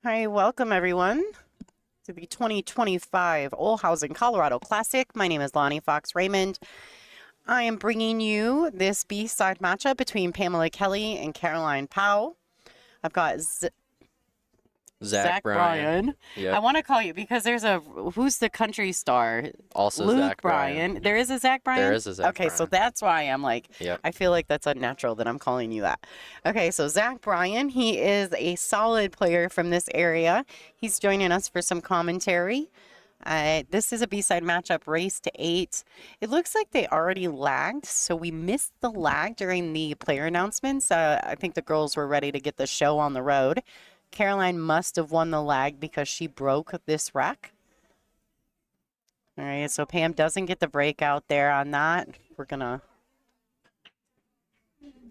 Hi, welcome everyone to the 2025 Olhausen Colorado Classic. My name is Lonnie Fox Raymond. I am bringing you this B-side matchup between Pamela Kelly and Caroline Powell. I've got Zach Zach Bryan. Bryan. I Yep. want to call you because there's who's the country star? Also Luke Zach Bryan. Bryan. There is a Zach There Bryan? is a Zach Okay, so Bryan. that's why I'm like, Yep. I feel like that's unnatural that I'm calling you that. Okay, so Zach Bryan, he is a solid player from this area. He's joining us for some commentary. This is a B-side matchup, race to 8. It looks like they already lagged, so we missed the lag during the player announcements. I think the girls were ready to get the show on the road. Caroline must have won the lag because she broke this rack. All right, so Pam doesn't get the break out there on that. We're gonna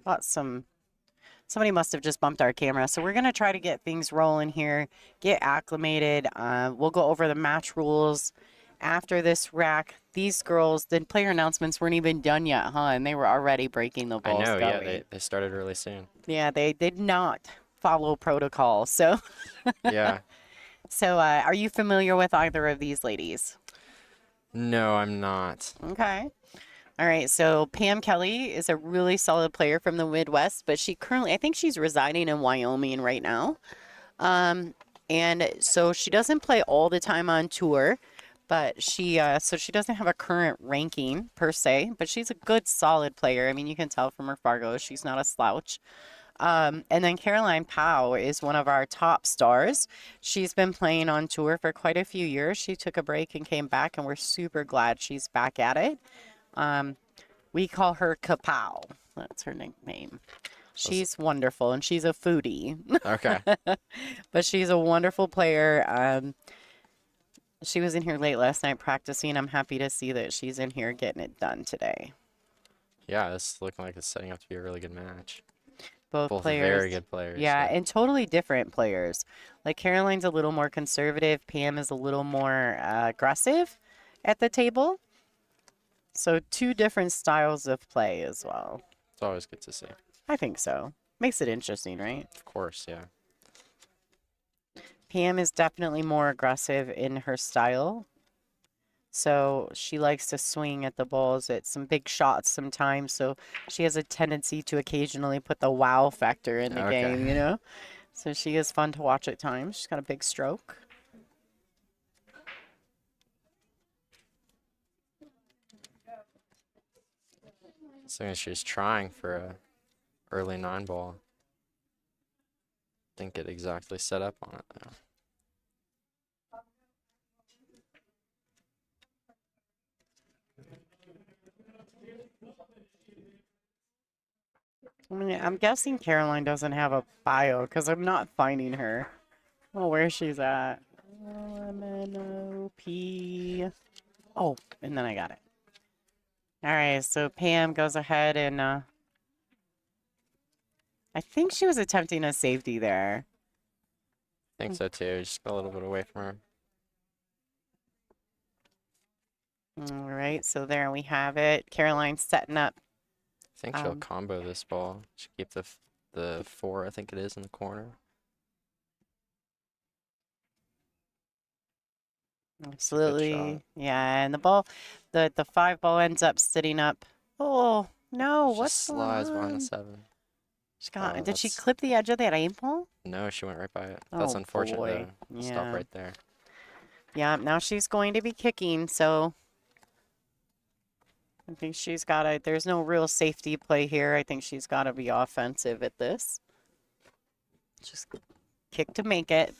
got somebody must have just bumped our camera. So we're gonna try to get things rolling here, get acclimated. We'll go over the match rules after this rack. These girls, the player announcements weren't even done yet, huh? And they were already breaking the I balls know, yeah, going. they started really soon. Yeah, they did not follow protocol. So, Yeah. are you familiar with either of these ladies? No, I'm not. Okay. All right, so Pam Kelly is a really solid player from the Midwest, but she currently, I think she's residing in Wyoming right now. Um, and so she doesn't play all the time on tour, but so she doesn't have a current ranking per se, but she's a good, solid player. I mean, you can tell from her Fargo, she's not a slouch. And then Caroline Powell is one of our top stars. She's been playing on tour for quite a few years. She took a break and came back, and we're super glad she's back at it. Um, we call her Kapow. That's her nickname. Was- She's wonderful, and she's a foodie, Okay. but she's a wonderful player. She was in here late last night practicing. I'm happy to see that she's in here getting it done today. Yeah, this is looking like it's setting up to be a really good match. Both Both players. very good players. Yeah, and totally different players. Like Caroline's a little more conservative, Pam is a little more aggressive at the table. So two different styles of play as well. It's always good to see. I think so. Makes it interesting, right? Of course, yeah. Pam is definitely more aggressive in her style. So she likes to swing at the balls at some big shots sometimes. So she has a tendency to occasionally put the wow factor in the game, you Okay. know? So she is fun to watch at times. She's got a big stroke. So she's trying for a early 9 ball. Didn't get exactly set up on it though. I mean, I'm guessing Caroline doesn't have a bio because I'm not finding her. Oh, where she's at. LMNOP. Oh, and then I got it. All right, so Pam goes ahead and I think she was attempting a safety there. Think so too. Just got a little bit away from her. All right, so there we have it. Caroline's setting up. I think she'll combo this ball. She'll keep the 4, I think it is, in the corner. Absolutely. Yeah, and the ball, the 5 ball ends up sitting up. Oh, no, She what's slides going behind the on? 7. She got, Oh, did she that's clip the edge of that 8 ball? No, she went right by it. That's Oh unfortunate boy. though. Stop Yeah. right there. Yeah, now she's going to be kicking, so I think she's got to, there's no real safety play here. I think she's got to be offensive at this. Just kick to make it.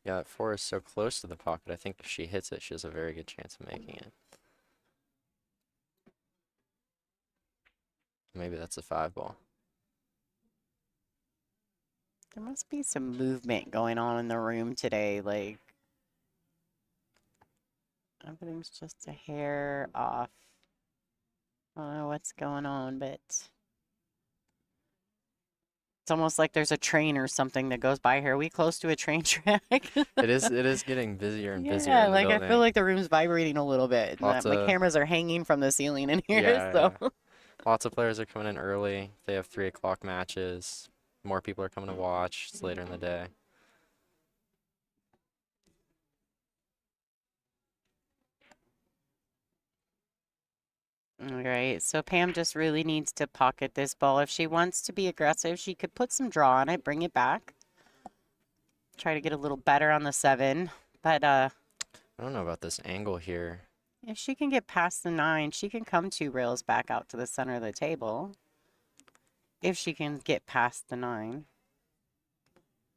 Yeah, that 4 is so close to the pocket. I think if she hits it, she has a very good chance of making it. Maybe that's a 5 ball. There must be some movement going on in the room today. Like, everything's just a hair off. I don't know what's going on, but it's almost like there's a train or something that goes by here. Are we close to a train track? It is getting busier and busier Yeah, in the like I feel building. like the room's vibrating a little bit. And Lots my of cameras are hanging from the ceiling in here, yeah, so. yeah. Lots of players are coming in early. They have 3 o'clock matches. More people are coming to watch. It's later in the day. All right, so Pam just really needs to pocket this ball. If she wants to be aggressive, she could put some draw on it, bring it back, try to get a little better on the 7. But I don't know about this angle here. if she can get past the 9, she can come 2 rails back out to the center of the table. If she can get past the 9.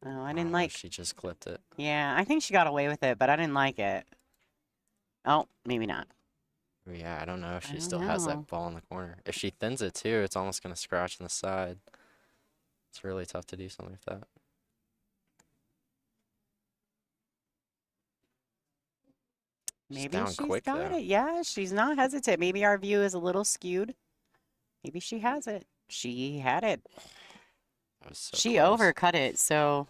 Oh, I didn't like. She just clipped it. Yeah, I think she got away with it, but I didn't like it. Oh, maybe not. Yeah, I don't know if I she don't still has know. that ball in the corner. If she thins it too, it's almost going to scratch on the side. It's really tough to do something like that. She's Maybe down she's quick got though. it. Yeah, she's not hesitant. Maybe our view is a little skewed. Maybe she has it. She had it. That was so She close. overcut it, so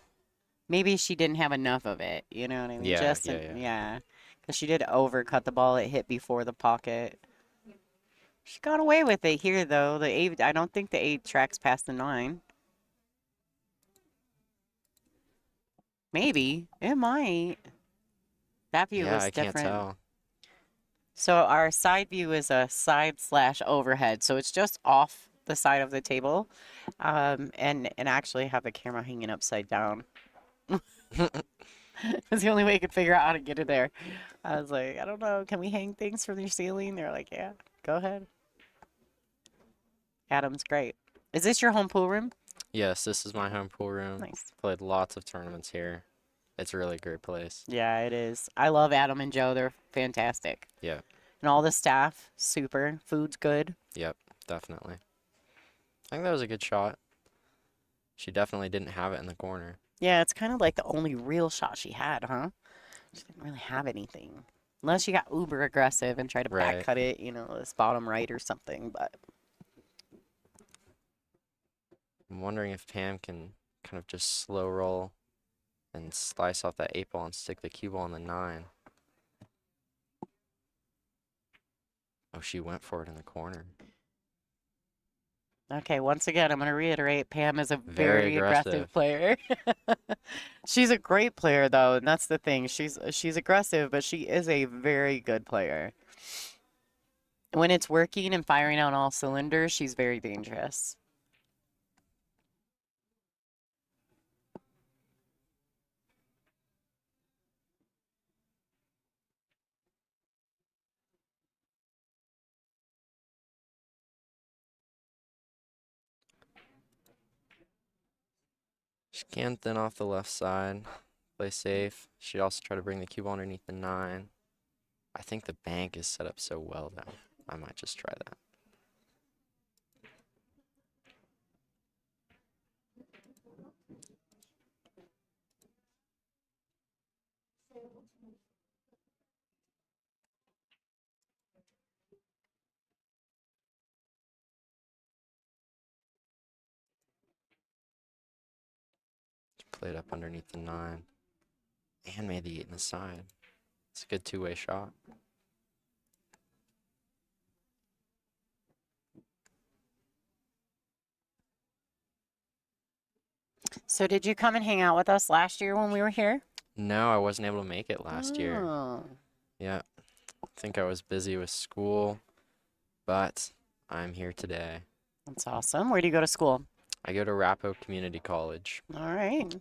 maybe she didn't have enough of it. You know what I mean? Yeah, Just yeah, yeah. yeah, because she did overcut the ball. It hit before the pocket. She got away with it here, though. The 8, I don't think the 8 tracks past the 9. Maybe. It might. That view Yeah, was I can't different. tell. So our side view is a side/overhead. So it's just off the side of the table. And actually have the camera hanging upside down. That's the only way I could figure out how to get it there. I was like, I don't know. Can we hang things from your ceiling? They're like, yeah, go ahead. Adam's great. Is this your home pool room? Yes, this is my home pool room. Nice. Played lots of tournaments here. It's a really great place. Yeah, it is. I love Adam and Joe. They're fantastic. Yeah, And all the staff, super. Food's good. yep, definitely. I think that was a good shot. She definitely didn't have it in the corner. Yeah, it's kind of like the only real shot she had, huh? She didn't really have anything. Unless she got uber aggressive and tried to back Right. cut it, this bottom right or something. But I'm wondering if Pam can kind of just slow roll and slice off that 8 ball and stick the cue ball on the 9. Oh, she went for it in the corner. okay, once again, I'm going to reiterate, Pam is a Very very aggressive player. She's a great player, though, and that's the thing. She's aggressive, but she is a very good player. When it's working and firing on all cylinders, she's very dangerous. She can thin off the left side, play safe. She also try to bring the cue ball underneath the 9. I think the bank is set up so well, though. I might just try that. Played up underneath the 9 and made the 8 in the side. It's a good two-way shot. So did you come and hang out with us last year when we were here? No, I wasn't able to make it last year. Oh, Yeah, I think I was busy with school, but I'm here today. that's awesome. Where do you go to school? I go to Rappo Community College, All right,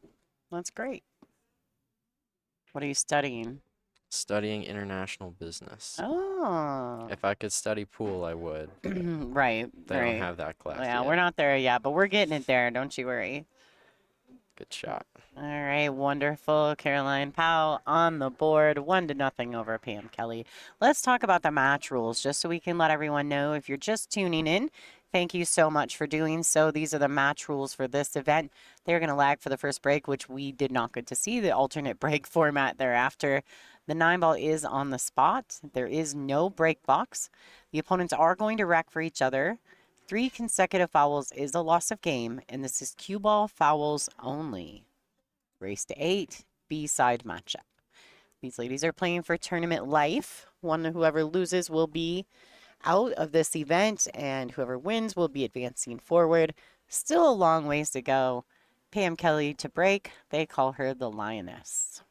that's great. What are you studying? studying international business. Oh, If I could study pool, I would. right, They don't right. have that class Yeah, yet. we're not there yet, but we're getting it there. Don't you worry. Good shot. All right, wonderful. Caroline Powell on the board, 1-0 over Pam Kelly. Let's talk about the match rules just so we can let everyone know if you're just tuning in. Thank you so much for doing so. These are the match rules for this event. They're going to lag for the first break, which we did not get to see, the alternate break format thereafter. The 9-ball is on the spot. There is no break box. The opponents are going to rack for each other. 3 consecutive fouls is a loss of game, and this is cue ball fouls only. Race to 8, B-side matchup. These ladies are playing for tournament life. Whoever loses will be out of this event, and whoever wins will be advancing forward. Still a long ways to go. Pam Kelly to break. They call her the Lioness.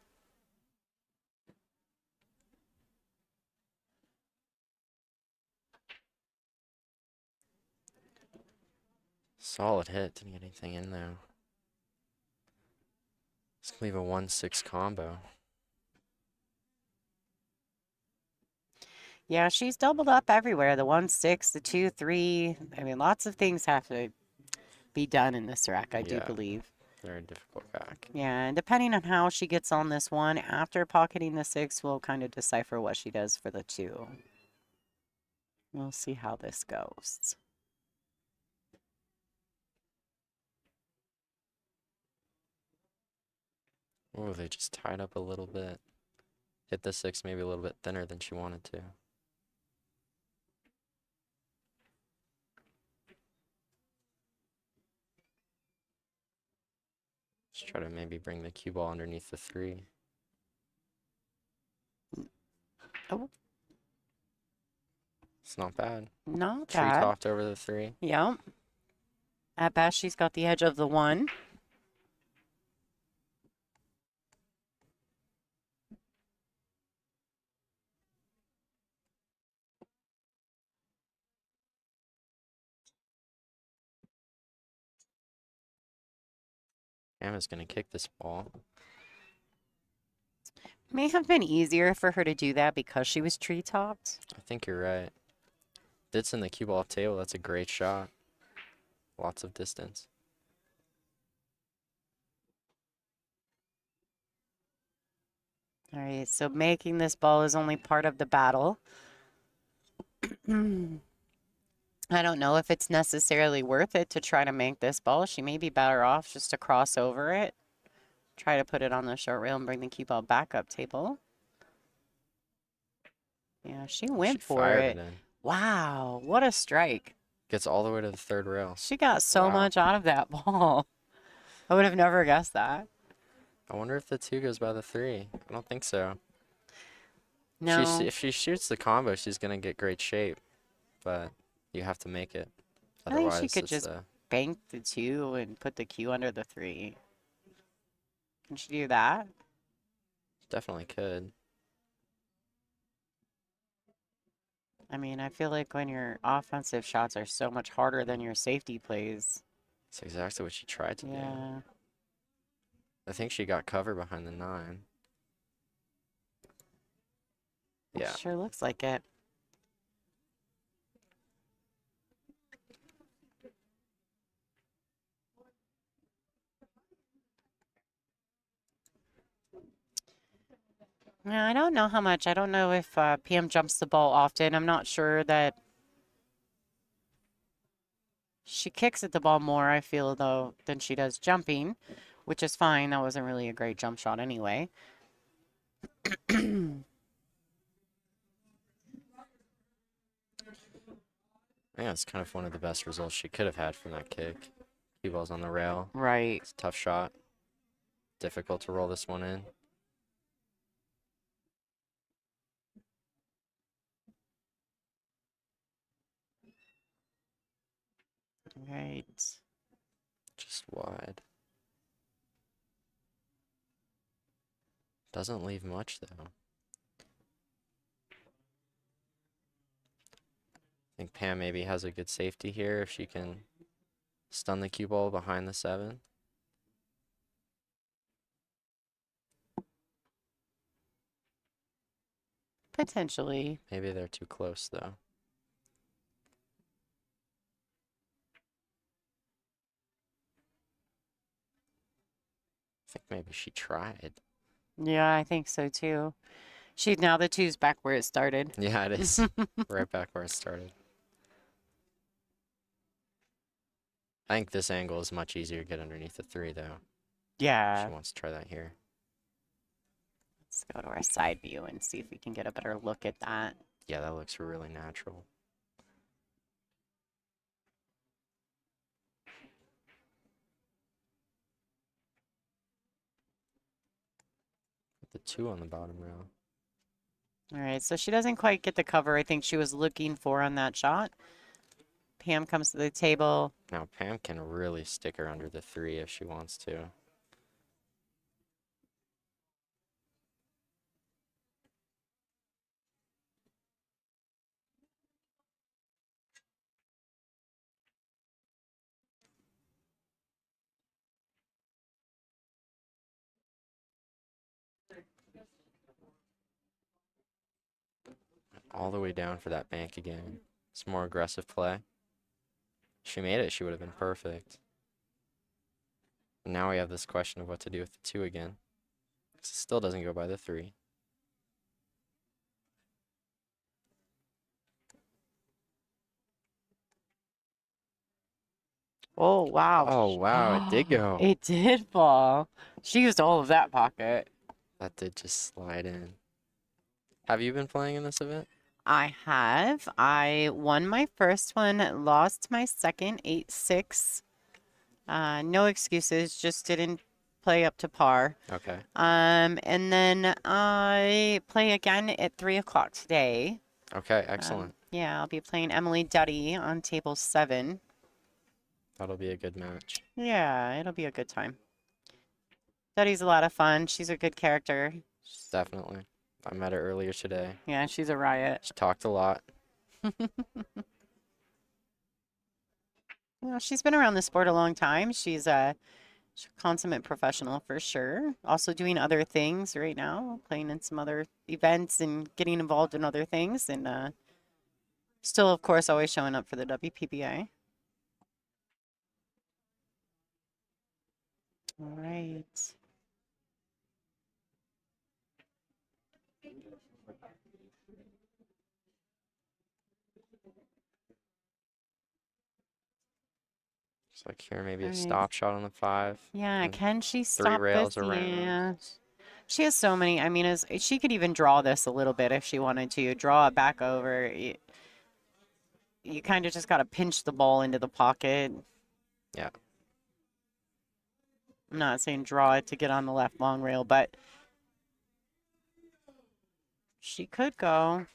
Solid hit. Didn't get anything in there. Let's leave a 1-6 combo. Yeah, she's doubled up everywhere. The 1-6, the 2-3. I mean, lots of things have to be done in this rack, I do Yeah, believe. very difficult back. Yeah, and depending on how she gets on this one, after pocketing the 6, we'll kind of decipher what she does for the 2. We'll see how this goes. Oh, they just tied up a little bit. Hit the 6 maybe a little bit thinner than she wanted to. Just try to maybe bring the cue ball underneath the 3. Oh, It's not bad. not Tree bad. topped over the 3. Yep. At best, she's got the edge of the 1. Emma's gonna kick this ball. May have been easier for her to do that because she was tree topped. I think you're right. Dit's in the cue ball table. That's a great shot. Lots of distance. All right, so making this ball is only part of the battle. I don't know if it's necessarily worth it to try to make this ball. She may be better off just to cross over it. Try to put it on the short rail and bring the cue ball back up table. Yeah, she went She for fired it. it in. Wow, what a strike. Gets all the way to the 3rd rail. She got so Wow. much out of that ball. I would have never guessed that. I wonder if the 2 goes by the 3. I don't think so. No, If she shoots the combo, she's gonna get great shape, but you have to make it. I think she Otherwise, could it's just bank the 2 and put the cue under the 3. Can she do that? definitely could. I mean, I feel like when your offensive shots are so much harder than your safety plays. That's exactly what she tried to do. Yeah. I think she got cover behind the 9. Yeah. Sure looks like it. Yeah, I don't know how much. I don't know if PM jumps the ball often. I'm not sure that she kicks at the ball more, I feel, though, than she does jumping, which is fine. That wasn't really a great jump shot anyway. Yeah, it's kind of one of the best results she could have had from that kick. Cue ball's on the rail. Right. It's a tough shot. Difficult to roll this one in. Right. Just wide. Doesn't leave much, though. I think Pam maybe has a good safety here if she can stun the cue ball behind the 7. Potentially. Maybe they're too close, though. I think maybe she tried. Yeah, I think so too. Now the 2's back where it started. Yeah, it is. Right back where it started. I think this angle is much easier to get underneath the 3, though. Yeah. She wants to try that here. Let's go to our side view and see if we can get a better look at that. Yeah, that looks really natural. Put the 2 on the bottom rail. All right, so she doesn't quite get the cover I think she was looking for on that shot. Pam comes to the table. Now, Pam can really stick her under the 3 if she wants to. all the way down for that bank again. It's more aggressive play. If she made it, she would have been perfect. And now we have this question of what to do with the 2 again. 'Cause it still doesn't go by the 3. Oh, wow. Oh, wow, it did go. It did fall. She used all of that pocket. That did just slide in. Have you been playing in this event? I have. I won my first one, lost my second, 8-6. No excuses, just didn't play up to par. Okay. And then I play again at 3 o'clock today. Okay, excellent. Yeah, I'll be playing Emily Duddy on table 7. That'll be a good match. Yeah, it'll be a good time. Duddy's a lot of fun. She's a good character. Definitely. I met her earlier today. Yeah, she's a riot. She talked a lot. Well, she's been around the sport a long time. She's a consummate professional for sure. Also doing other things right now, playing in some other events and getting involved in other things. And still, of course, always showing up for the WPBA. All right. It's like here, maybe a Alright. stop shot on the 5. Yeah, and can she 3 stop rails this? around. Yeah. She has so many. I mean, she could even draw this a little bit if she wanted to. Draw it back over. You kind of just got to pinch the ball into the pocket. Yeah. I'm not saying draw it to get on the left long rail, but she could go.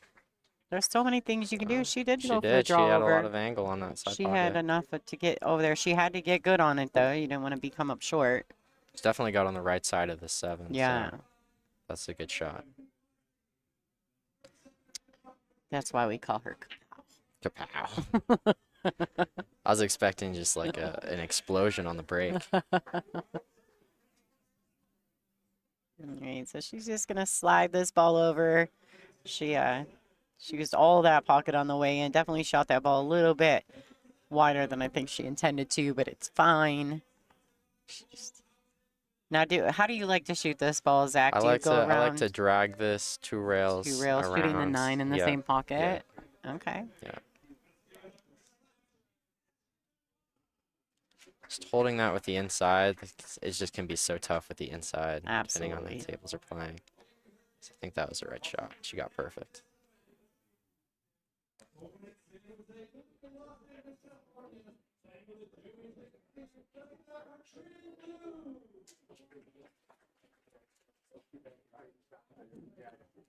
There's so many things you can do. She did She go for the did. She draw had a lot over. of angle on that side She pocket. had enough to get over there. She had to get good on it, though. You didn't want to come up short. It's definitely got on the right side of the 7. Yeah. So that's a good shot. That's why we call her Kapow. I was expecting just like an explosion on the break. Alright, so she's just gonna slide this ball over. She used all that pocket on the way in. Definitely shot that ball a little bit wider than I think she intended to, but it's fine. Now, how do you like to shoot this ball, Zach? Do you go I like around to drag this 2 rails 2 rails, shooting the around. 9 in the Yeah, same pocket? Okay. yeah. Just holding that with the inside, it just can be so tough with the inside, depending on Absolutely. the tables are playing. So I think that was the right shot. She got perfect.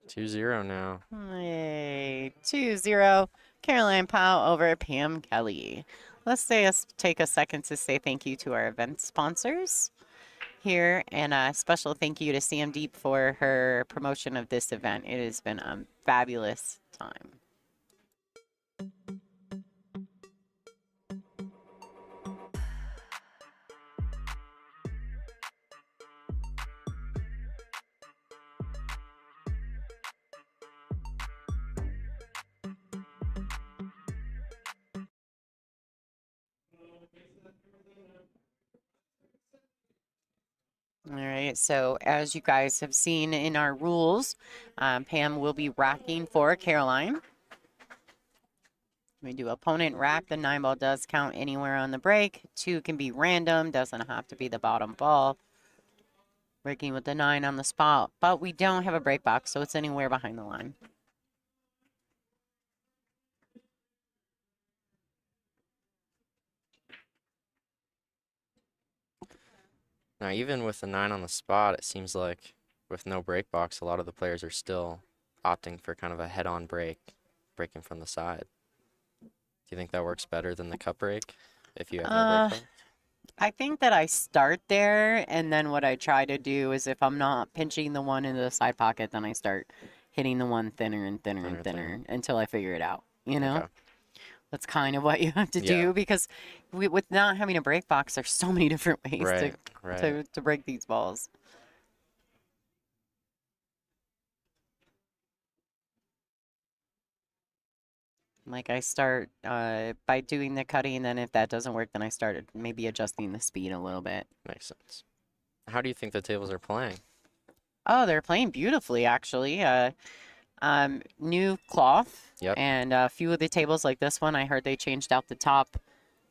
Two zero now. Yay. 2-0. Caroline Powell over Pam Kelly. Let's take a second to say thank you to our event sponsors here, and a special thank you to Sam Deep for her promotion of this event. It has been a fabulous time. All right, so as you guys have seen in our rules, Pam will be racking for Caroline. We do opponent rack. The 9 ball does count anywhere on the break. 2 can be random, doesn't have to be the bottom ball. Breaking with the 9 on the spot, but we don't have a break box, so it's anywhere behind the line. Now, even with the 9 on the spot, it seems like with no break box, a lot of the players are still opting for kind of a head-on break, breaking from the side. Do you think that works better than the cup break if you have no break box? I think that I start there, and then what I try to do is if I'm not pinching the 1 into the side pocket, then I start hitting the 1 thinner and thinner and thinner until I figure it out, you know? Okay. That's kind of what you have to do because with not having a break box, there's so many different ways to break these balls. Like I start by doing the cutting, and then if that doesn't work, then I started maybe adjusting the speed a little bit. Makes sense. How do you think the tables are playing? Oh, they're playing beautifully, actually. New cloth Yep. and a few of the tables like this one, I heard they changed out the top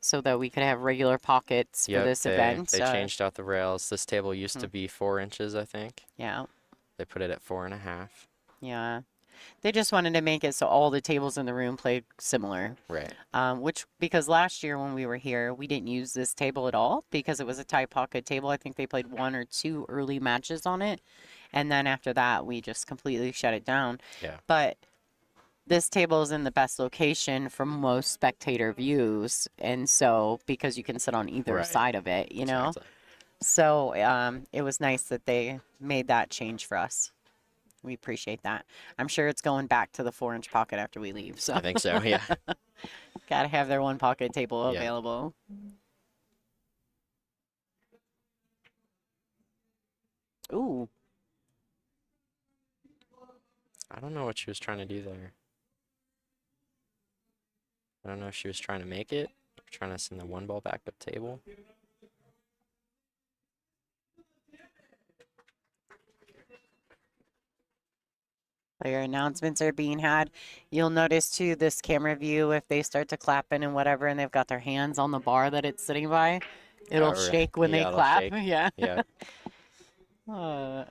so that we could have regular pockets for Yep, this they event. they changed out the rails. This table used to Mhm. be 4 inches, I think. Yeah, They put it at 4.5. yeah. They just wanted to make it so all the tables in the room played similar. Right. Which, because last year when we were here, we didn't use this table at all because it was a tie pocket table. I think they played one or two early matches on it. And then after that, we just completely shut it down. Yeah. But this table is in the best location for most spectator views. And so, because you can sit on either Right. side of it, you know? Exactly. So, it was nice that they made that change for us. We appreciate that. I'm sure it's going back to the 4-inch pocket after we leave. So, I think so. Yeah. gotta have their one pocket table Yeah. available. Ooh, I don't know what she was trying to do there. I don't know if she was trying to make it or trying to send the one ball back up table. player announcements are being had. You'll notice too this camera view if they start to clapping and whatever, and they've got their hands on the bar that it's sitting by, it'll Or shake when they yeah, they'll clap. shake. Yeah. Yeah. Uh,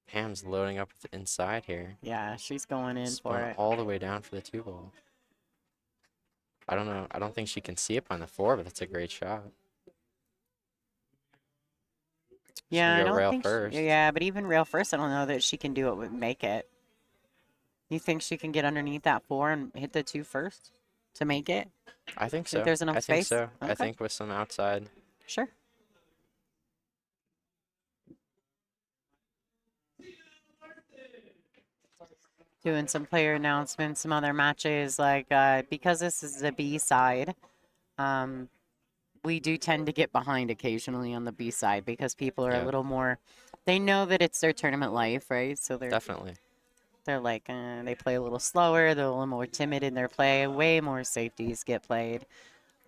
Pam's loading up with the inside here. yeah, she's going in for Spun it. all the way down for the 2 ball. I don't know. I don't think she can see it on the 4, but that's a great shot. She's Yeah, I gonna go don't rail think. first. Yeah, but even rail first, I don't know that she can do it with make it. You think she can get underneath that 4 and hit the 2 first to make it? I think Think so. there's enough I think space? so. I Okay, think with some outside. sure. Doing some player announcements, some other matches, like because this is the B side, um, we do tend to get behind occasionally on the B side because people are a Yeah, little more, they know that it's their tournament life, right? So definitely. they're like they play a little slower, they're a little more timid in their play. Way more safeties get played.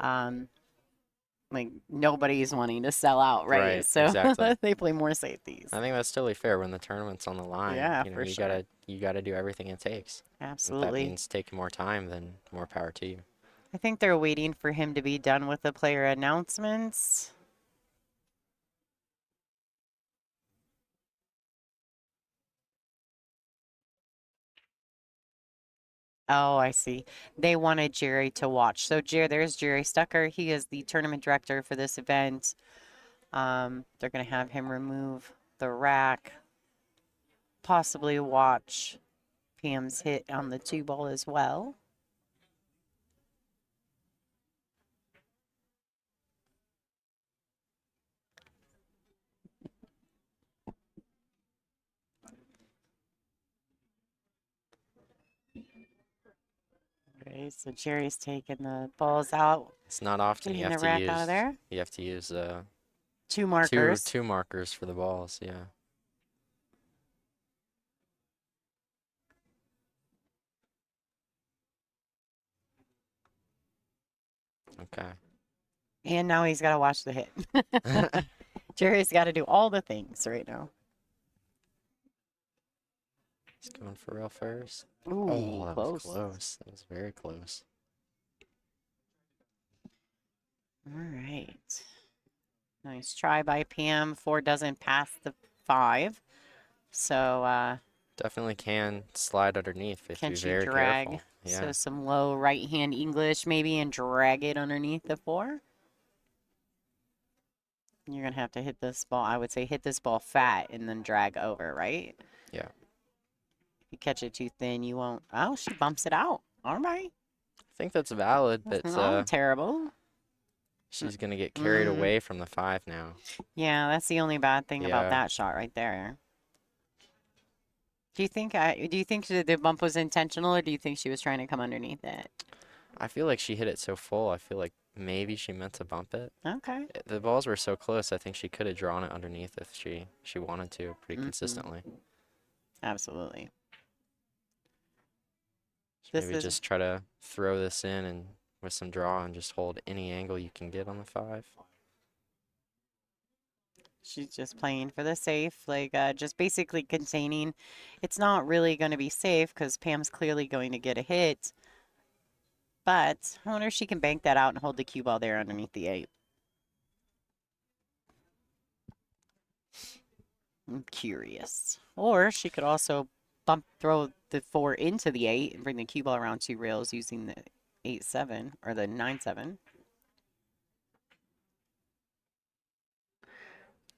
Um, like nobody's wanting to sell out, right? Right, So exactly. they play more safeties. I think that's totally fair when the tournament's on the line. Yeah, You know, for sure. you gotta do everything it takes. If that Absolutely. means taking more time, then more power to you. I think they're waiting for him to be done with the player announcements. Oh, I see. They wanted Jerry to watch. So there's Jerry Stucker. He is the tournament director for this event. They're going to have him remove the rack, possibly watch Pam's hit on the 2 ball as well. Okay, so Jerry's taking the balls out, It's not often getting the rack out of there. you have to use 2 markers. two markers for the balls. Yeah. Okay. And now he's got to watch the hit. Jerry's got to do all the things right now. He's going for rail first. Ooh, Oh, that was close. close. That was very close. All right. Nice try by Pam. 4 doesn't pass the 5. So Definitely can slide underneath. But can be she very drag? careful. So Yeah. some low right hand English maybe and drag it underneath the 4. You're going to have to hit this ball. I would say hit this ball fat and then drag over, right? Yeah. If you catch it too thin, you won't. Oh, she bumps it out. All right. I think that's valid, but That's not terrible. she's gonna get carried Mm. away from the 5 now. Yeah, that's the only bad thing about Yeah. that shot right there. Do you think the bump was intentional, or do you think she was trying to come underneath it? I feel like she hit it so full. I feel like maybe she meant to bump it. Okay. The balls were so close. I think she could have drawn it underneath if she wanted to pretty Mhm. consistently. Absolutely. This Maybe is just try to throw this in and with some draw and just hold any angle you can get on the 5. she's just playing for the safe, like just basically containing. It's not really going to be safe because Pam's clearly going to get a hit. But I wonder if she can bank that out and hold the cue ball there underneath the 8. I'm curious. Or she could also throw the 4 into the 8 and bring the cue ball around 2 rails using the 8-7 or the 9-7.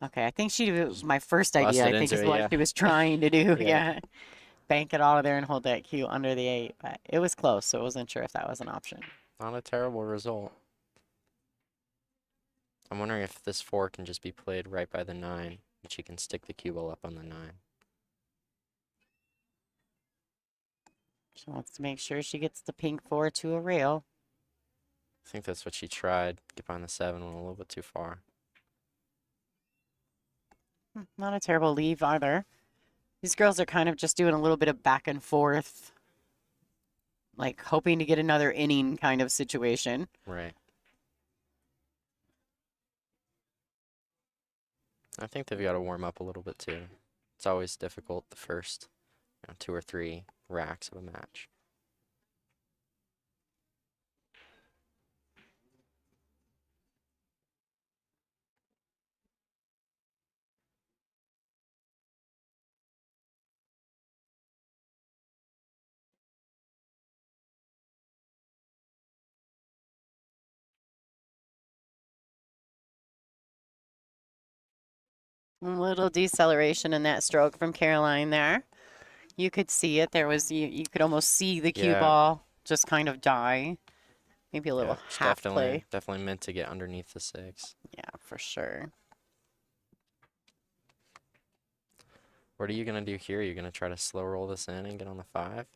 Okay, I think Just my first bust idea, I it think, into is it, what yeah. she was trying to do. Yeah. Yeah. Bank it out of there and hold that cue under the 8. But it was close, so I wasn't sure if that was an option. Not a terrible result. I'm wondering if this 4 can just be played right by the 9, and she can stick the cue ball up on the 9. She wants to make sure she gets the pink 4 to a rail. I think that's what she tried. Get behind the 7 went a little bit too far. Not a terrible leave either. These girls are kind of just doing a little bit of back and forth, like hoping to get another inning kind of situation. Right. I think they've got to warm up a little bit too. It's always difficult the first 2 or 3 racks of a match. A little deceleration in that stroke from Caroline there. You could see it. You could almost see the cue Yeah, ball just kind of die. Maybe a yeah, little it's half play. definitely meant to get underneath the 6. Yeah, for sure. What are you gonna do here? You're gonna try to slow roll this in and get on the 5?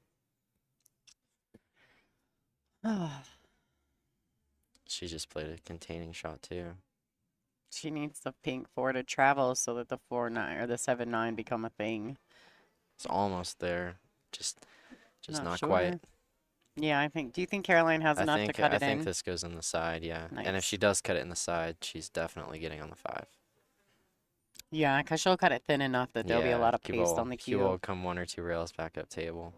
She just played a containing shot too. She needs the pink 4 to travel so that the 4-9 or the 7-9 become a thing. It's almost there. Just not quite. Sure. Yeah, I think. Do you think Caroline has enough to cut I it think in? this goes in the side, yeah. And if Nice. she does cut it in the side, she's definitely getting on the 5. Yeah, because she'll cut it thin enough that there'll be a Yeah, lot of paste on the cue cue. will come 1 or 2 rails back up table.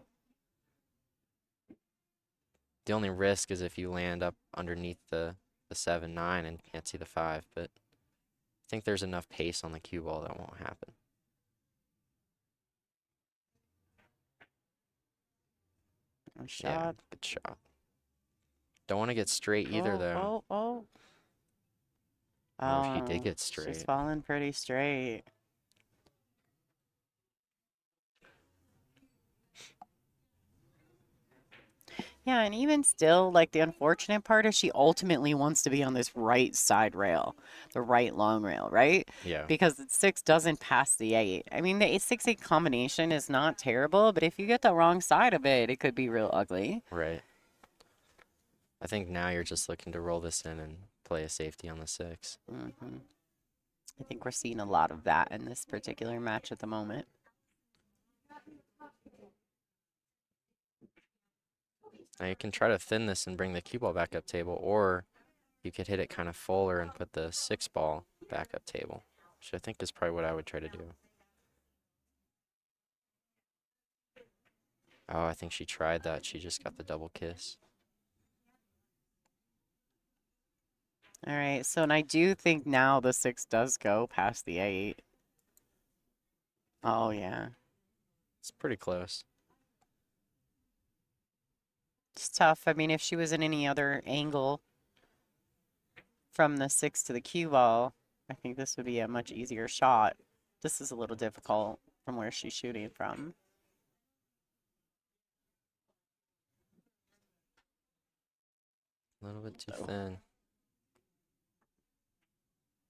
The only risk is if you land up underneath the 7-9 and can't see the 5, but I think there's enough pace on the cue ball that won't happen. A Yeah, shot. good shot. Don't want to get straight either, though. Oh. Oh, she did get She's straight. falling pretty straight. Yeah, and even still, like the unfortunate part is she ultimately wants to be on this right side rail, the right long rail, right? Yeah, Because the 6 doesn't pass the 8. I mean, the 6-8 combination is not terrible, but if you get the wrong side of it, it could be real ugly. right. I think now you're just looking to roll this in and play a safety on the 6. Hmm I think we're seeing a lot of that in this particular match at the moment. Now you can try to thin this and bring the cue ball back up table, or you could hit it kind of fuller and put the 6 ball back up table, which I think is probably what I would try to do. Oh, I think she tried that. She just got the double kiss. All right, so and I do think now the 6 does go past the 8. Oh, yeah. It's pretty close. It's tough. I mean, if she was in any other angle from the 6 to the cue ball, I think this would be a much easier shot. This is a little difficult from where she's shooting from. A little bit too thin.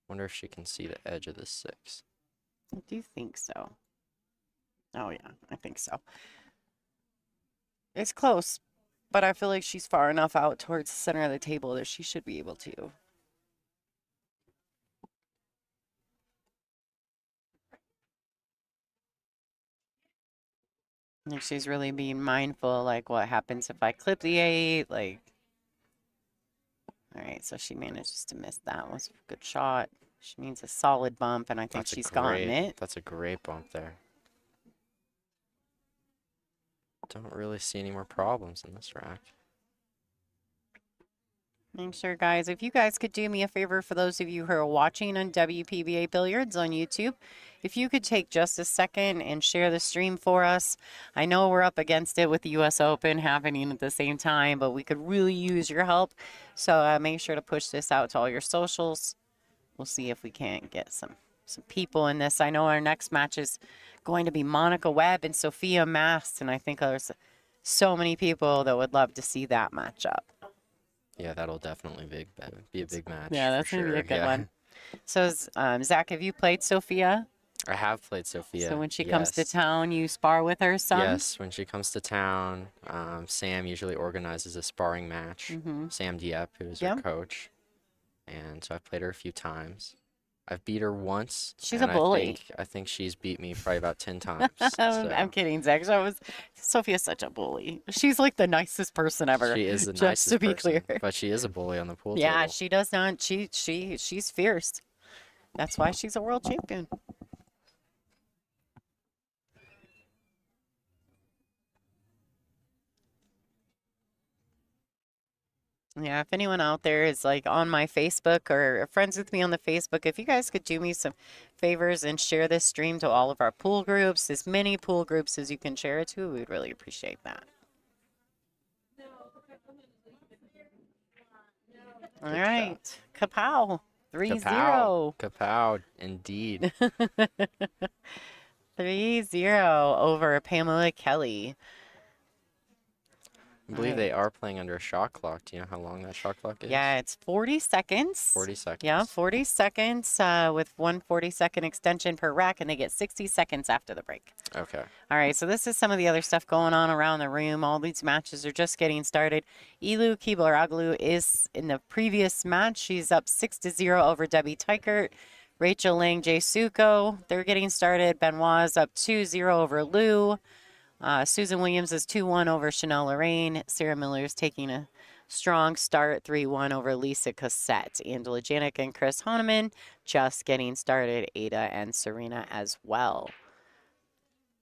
Wonder if she can see the edge of the 6. I do think so. Oh, yeah, I think so. It's close, but I feel like she's far enough out towards the center of the table that she should be able to. I think she's really being mindful, like what happens if I clip the 8, like. All right, so she manages to miss that. Was a good shot. She needs a solid bump, and I think she's gotten it. That's a great bump there. Don't really see any more problems in this rack. Make sure, guys, if you guys could do me a favor, for those of you who are watching on WPBA Billiards on YouTube, if you could take just a second and share the stream for us. I know we're up against it with the U.S. Open happening at the same time, but we could really use your help. So make sure to push this out to all your socials. We'll see if we can't get some people in this. I know our next match is going to be Monica Webb and Sophia Mast, and I think there's so many people that would love to see that matchup. Yeah, that'll definitely be a big match. Yeah, that's for going to be a sure. good Yeah. one. So, Zach, have you played Sophia? I have played Sophia. So when she comes to town, you spar with her some? Yes, when she comes to town, Sam usually organizes a sparring match. Sam Dieppe, who is her coach. And so I've played her a few times. I've beat her once. She's a bully. I think she's beat me probably about 10 times. I'm kidding, Zach. Sophia's such a bully. She's like the nicest person ever. She is the just nicest to be person, clear. but she is a bully on the pool Yeah, table. she does not. She's fierce. That's why she's a world champion. Yeah, if anyone out there is like on my Facebook or friends with me on the Facebook, if you guys could do me some favors and share this stream to all of our pool groups, as many pool groups as you can share it to, we'd really appreciate that. All right, kapow, 3-0. Kapow, indeed. 3-0 over Pamela Kelly. I believe they are playing under a shot clock. Do you know how long that shot clock is? Yeah, it's 40 seconds. 40 seconds. Yeah, 40 seconds with one 40-second extension per rack, and they get 60 seconds after the break. Okay. All right, so this is some of the other stuff going on around the room. All these matches are just getting started. Ilu Kiblaroglu is in the previous match. She's up 6-0 over Debbie Teichert. Rachel Lang Suko, they're getting started. Benoit's up 2-0 over Lou. Susan Williams is 2-1 over Chanel Lorraine. Sarah Miller is taking a strong start, 3-1 over Lisa Cassette. Angela Janik and Chris Hahnemann just getting started. Ada and Serena as well.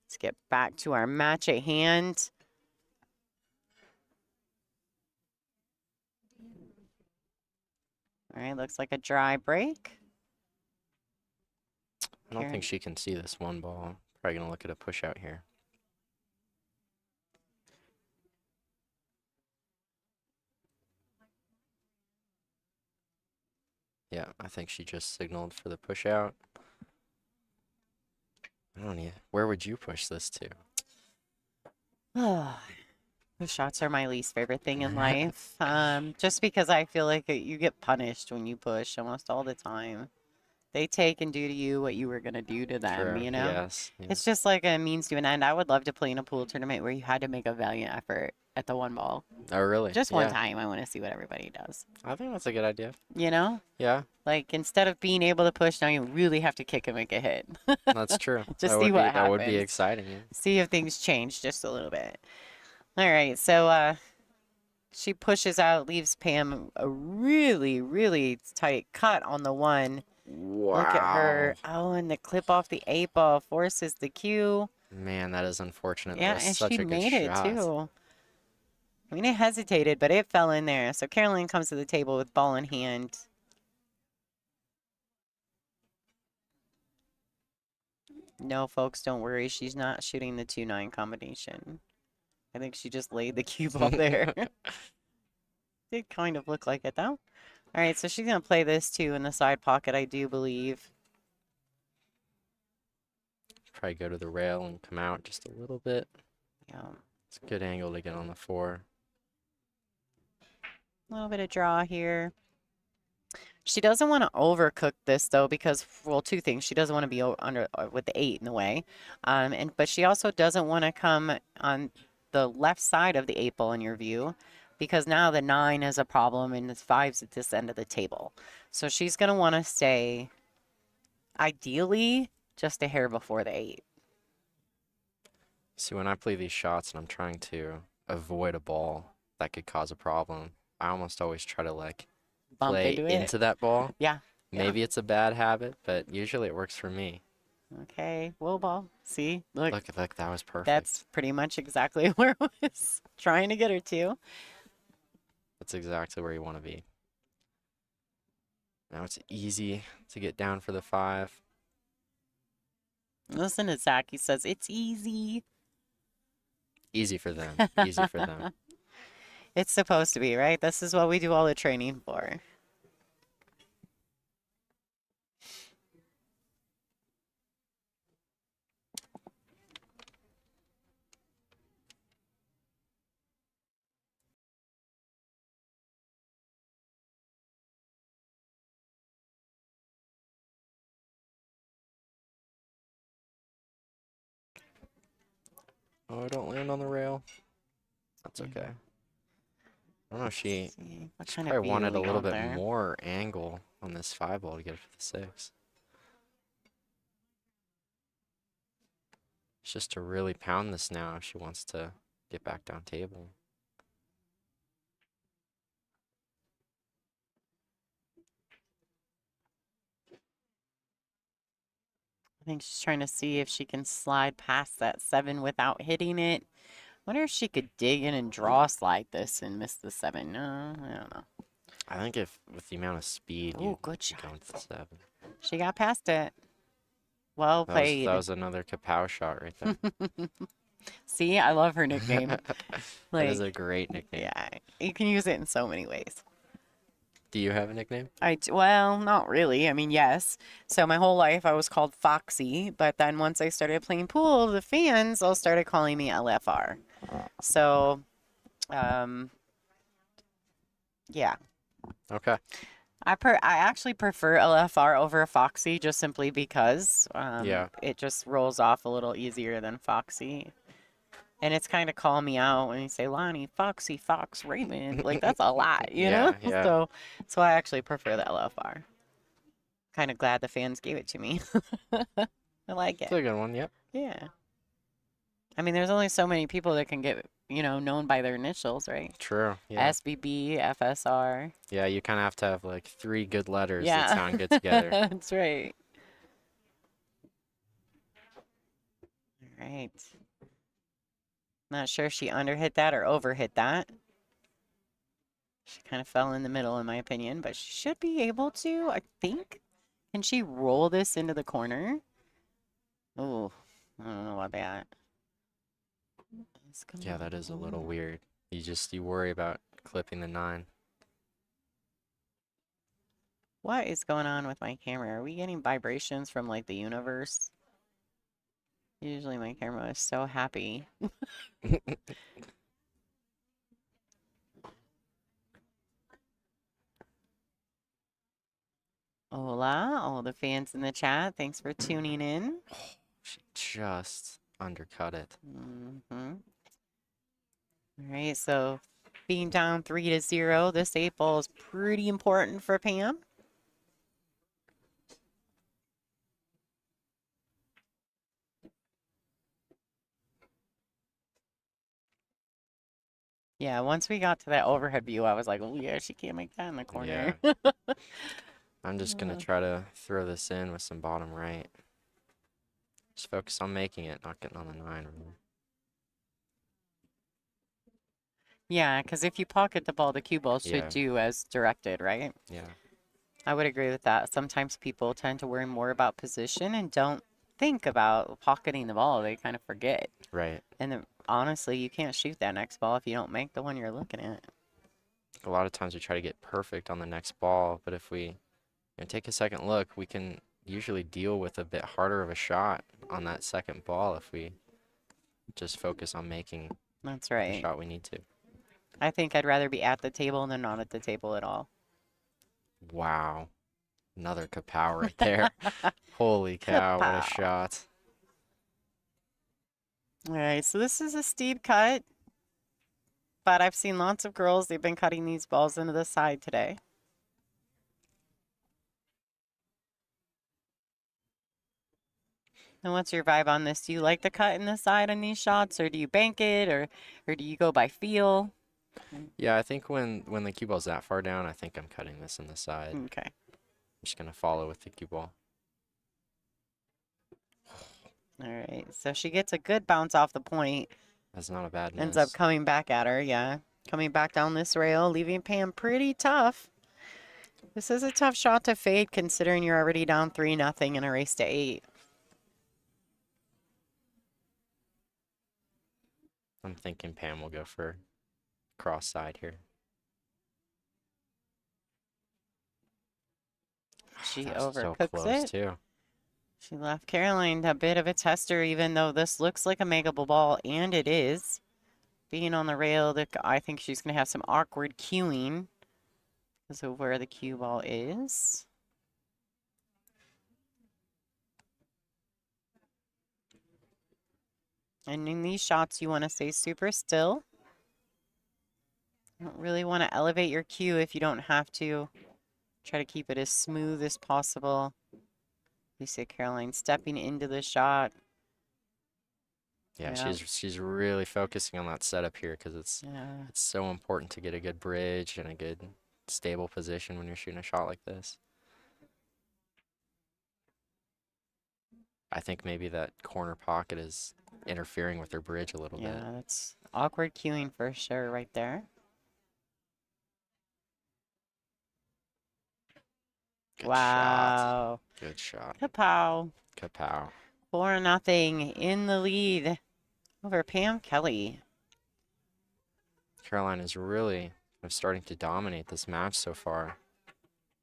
Let's get back to our match at hand. All right, looks like a dry break. I don't think she can see this one ball. Probably going to look at a push out here. Yeah, I think she just signaled for the push out. I don't know. Where would you push this to? The shots are my least favorite thing in life. Just because I feel like you get punished when you push almost all the time. They take and do to you what you were going to do to them, True. you know? Yes. It's just like a means to an end. I would love to play in a pool tournament where you had to make a valiant effort at the one ball. Oh, really? Just one time. I want to see what everybody does. I think that's a good idea. You know? Yeah. Like, instead of being able to push, now you really have to kick and make a hit. That's true. Just see what happens. That would be exciting. Yeah. See if things change just a little bit. All right, so she pushes out, leaves Pam a really, really tight cut on the one. Wow. Look at her. Oh, and the clip off the 8-ball forces the cue. Man, that is unfortunate. Yeah, that was and such she a good made it shot. too. I mean, it hesitated, but it fell in there. So Caroline comes to the table with ball in hand. No, folks, don't worry. She's not shooting the 2-9 combination. I think she just laid the cue ball there. Did kind of look like it, though. All right, so she's going to play this, too, in the side pocket, I do believe. Probably go to the rail and come out just a little bit. Yeah. It's a good angle to get on the 4. A little bit of draw here. She doesn't want to overcook this, though, because, well, two things. She doesn't want to be under with the 8 in the way. But she also doesn't want to come on the left side of the 8-ball in your view, because now the 9 is a problem and the 5's at this end of the table. So she's going to want to stay, ideally, just a hair before the 8. See, when I play these shots and I'm trying to avoid a ball that could cause a problem, I almost always try to like Bump play into it. into that ball. Yeah. Yeah. Maybe it's a bad habit, but usually it works for me. Okay. Whoa ball. See? Look, Look, that was that's perfect. pretty much exactly where I was trying to get her to. That's exactly where you want to be. Now it's easy to get down for the 5. Listen to Zach. He says, it's easy. Easy for them. Easy for them. It's supposed to be, right? This is what we do all the training for. Oh, don't land on the rail. That's okay. I don't know. Let's see. What She kind of probably view wanted a we little got bit there? more angle on this 5 ball to get it for the 6. It's just to really pound this now if she wants to get back down table. I think she's trying to see if she can slide past that 7 without hitting it. Wonder if she could dig in and draw slide this and miss the 7. No, I don't know. I think if with the amount of speed Oh, you good go shot. into the 7. She got past it. Well That played. was another kapow shot right there. See, I love her nickname. That is Like, a great nickname. yeah, you can use it in so many ways. Do you have a nickname? Well, not really. I mean, yes. So my whole life I was called Foxy, but then once I started playing pool, the fans all started calling me LFR. So, um, yeah. Okay. I actually prefer LFR over Foxy just simply because Yeah. it just rolls off a little easier than Foxy. And it's kind of call me out when you say Lonnie, Foxy, Fox, Raymond. Like that's a lot, you know? Yeah, yeah. So I actually prefer the LFR. Kind of glad the fans gave it to me. I like It's it. a good one, yep. Yeah. I mean, there's only so many people that can get, known by their initials, right? True, yeah. SBB, FSR. Yeah, you kind of have to have like 3 good letters that Yeah. sound good together. That's right. All right. Not sure if she underhit that or overhit that. She kind of fell in the middle, in my opinion, but she should be able to, I think. Can she roll this into the corner? Oh, I don't know about that. Yeah, that is a little weird. You worry about clipping the 9. What is going on with my camera? Are we getting vibrations from like the universe? Usually my camera is so happy. Hola, all the fans in the chat. Thanks for tuning in. She just undercut it. All right, so being down 3-0, this 8 ball is pretty important for Pam. Yeah, once we got to that overhead view, I was like, oh yeah, she can't make that in the corner. Yeah. I'm just gonna try to throw this in with some bottom right. Just focus on making it, not getting on the 9. Really. Yeah, because if you pocket the ball, the cue ball should Yeah. do as directed, right? Yeah. I would agree with that. Sometimes people tend to worry more about position and don't think about pocketing the ball. They kind of forget. Right. And then, honestly, you can't shoot that next ball if you don't make the one you're looking at. A lot of times we try to get perfect on the next ball, but if we take a second look, we can usually deal with a bit harder of a shot on that second ball if we just focus on making That's the right. shot we need to. I think I'd rather be at the table than not at the table at all. Wow. Another kapow right there. Holy cow, what a Kapow. shot. All right, so this is a steep cut, but I've seen lots of girls, they've been cutting these balls into the side today. And what's your vibe on this? Do you like the cut in the side on these shots, or do you bank it, or do you go by feel? Yeah, I think when the cue ball's that far down, I think I'm cutting this in the side. Okay. I'm just gonna follow with the cue ball. All right. So she gets a good bounce off the point, That's not a bad ends up miss. coming back at her. Yeah. Coming back down this rail, leaving Pam pretty tough. This is a tough shot to fade considering you're already down 3-0 in a race to 8. I'm thinking Pam will go for cross side here. She That was so overcooks close it. too. She left Caroline a bit of a tester, even though this looks like a makeable ball, and it is. Being on the rail, I think she's going to have some awkward cueing because of where the cue ball is. And in these shots, you want to stay super still. You don't really want to elevate your cue if you don't have to. Try to keep it as smooth as possible. You see Caroline stepping into the shot. Yeah, Yeah. she's really focusing on that setup here because it's Yeah. so important to get a good bridge and a good stable position when you're shooting a shot like this. I think maybe that corner pocket is interfering with her bridge a little bit. Yeah, that's awkward cueing for sure right there. Good shot. Wow. Good shot. Kapow. Kapow. 4-0 in the lead over Pam Kelly. Caroline is really starting to dominate this match so far.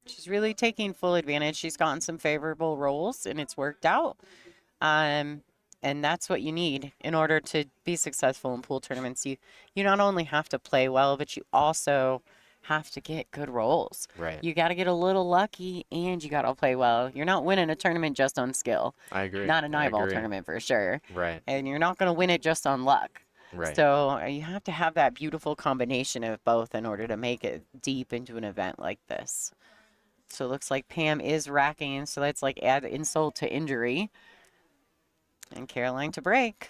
She's really taking full advantage. She's gotten some favorable rolls, and it's worked out. And that's what you need in order to be successful in pool tournaments. You not only have to play well, but you also have to get good rolls. Right. You got to get a little lucky, and you got to play well. You're not winning a tournament just on skill. I agree. Not a I 9-ball agree. tournament for sure. Right. And you're not going to win it just on luck. Right. So you have to have that beautiful combination of both in order to make it deep into an event like this. So it looks like Pam is racking, so that's like add insult to injury. And Caroline to break.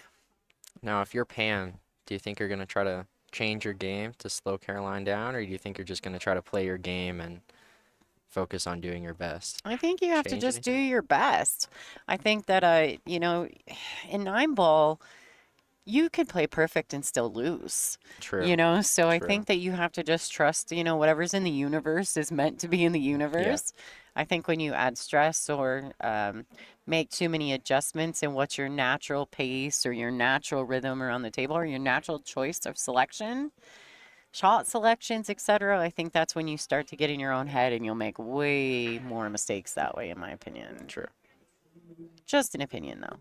Now, if you're Pam, do you think you're going to try to change your game to slow Caroline down, or do you think you're just going to try to play your game and focus on doing your best? I think you have to Change just do anything? your best. I think that, you know, in 9-ball, you could play perfect and still lose. True. You know, so I True. think that you have to just trust, you know, whatever's in the universe is meant to be in the universe. I think when you add stress or make too many adjustments in what's your natural pace or your natural rhythm around the table or your natural choice of selection, shot selections, etc., I think that's when you start to get in your own head and you'll make way more mistakes that way, in my opinion. True. Just an opinion, though.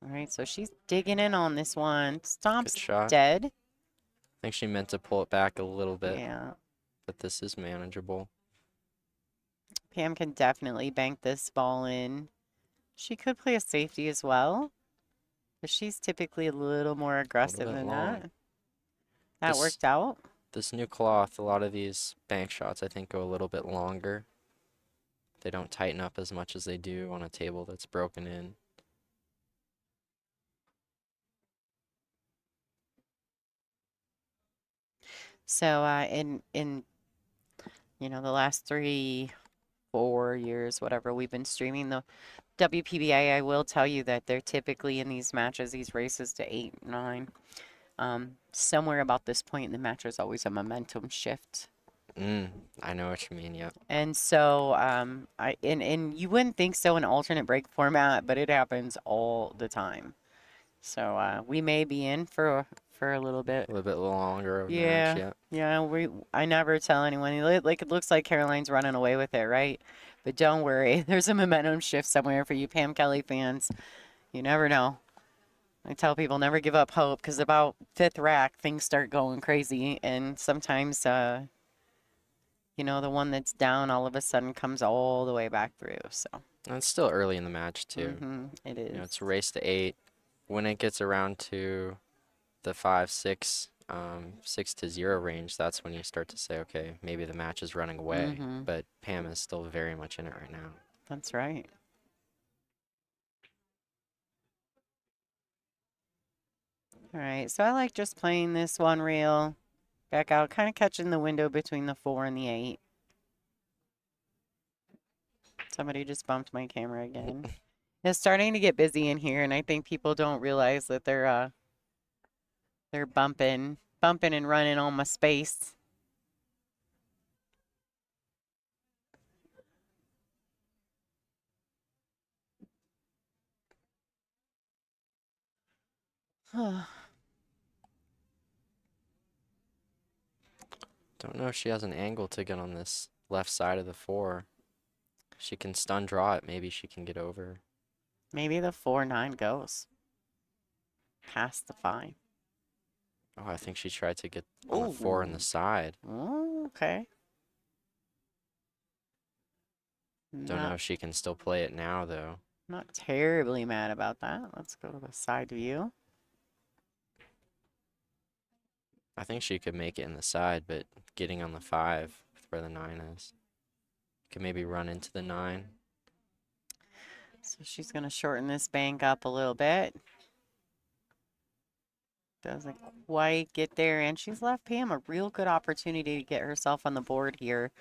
All right, so she's digging in on this one. Good Stomps shot. dead. I think she meant to pull it back a little bit, Yeah. but this is manageable. Pam can definitely bank this ball in. She could play a safety as well, but she's typically a little more aggressive bit than long. that. That This- worked out. This new cloth, a lot of these bank shots, I think, go a little bit longer. They don't tighten up as much as they do on a table that's broken in. So in you know the last 3-4 years, whatever we've been streaming the WPBA, I will tell you that they're typically in these matches, these races to 8, 9. Somewhere about this point in the match, there's always a momentum shift. I know what you mean, yep. And so, and you wouldn't think so in alternate break format, but it happens all the time. So we may be in for a little bit. A little bit longer of a Yeah, match, yep. yeah. I never tell anyone. Like it looks like Caroline's running away with it, right? But don't worry, there's a momentum shift somewhere for you Pam Kelly fans. You never know. I tell people never give up hope because about 5th rack things start going crazy, and sometimes you know, the one that's down all of a sudden comes all the way back through. So And it's still early in the match, too. it is. You know, it's a race to 8. When it gets around to the 5, 6, 6-0 range, that's when you start to say, okay, maybe the match is running away. But Pam is still very much in it right now. That's right. All right, so I like just playing this one reel back out, kind of catching the window between the 4 and the 8. Somebody just bumped my camera again. It's starting to get busy in here, and I think people don't realize that they're bumping and running on my space. Don't know if she has an angle to get on this left side of the 4. She can stun draw it. Maybe she can get over. Maybe the 4-9 goes past the 5. Oh, I think she tried to get on the 4 on Ooh. the side. Oh, okay. Don't know if she can still play it now, though. Not terribly mad about that. Let's go to the side view. I think she could make it in the side, but getting on the 5 with where the 9 is. Could maybe run into the 9. So she's going to shorten this bank up a little bit. Doesn't quite get there, and she's left Pam a real good opportunity to get herself on the board here.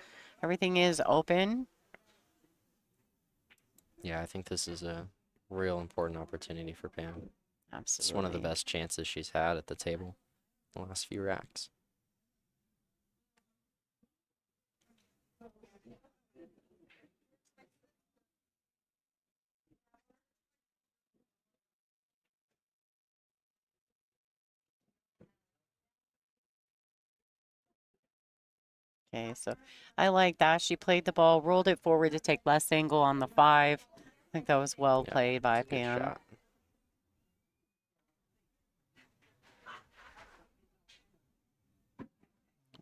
Everything is open. Yeah, I think this is a real important opportunity for Pam. Absolutely. It's one of the best chances she's had at the table the last few racks. Okay, so I like that. She played the ball, rolled it forward to take less angle on the 5. I think that was well Yeah, played by it's a good Pam. shot.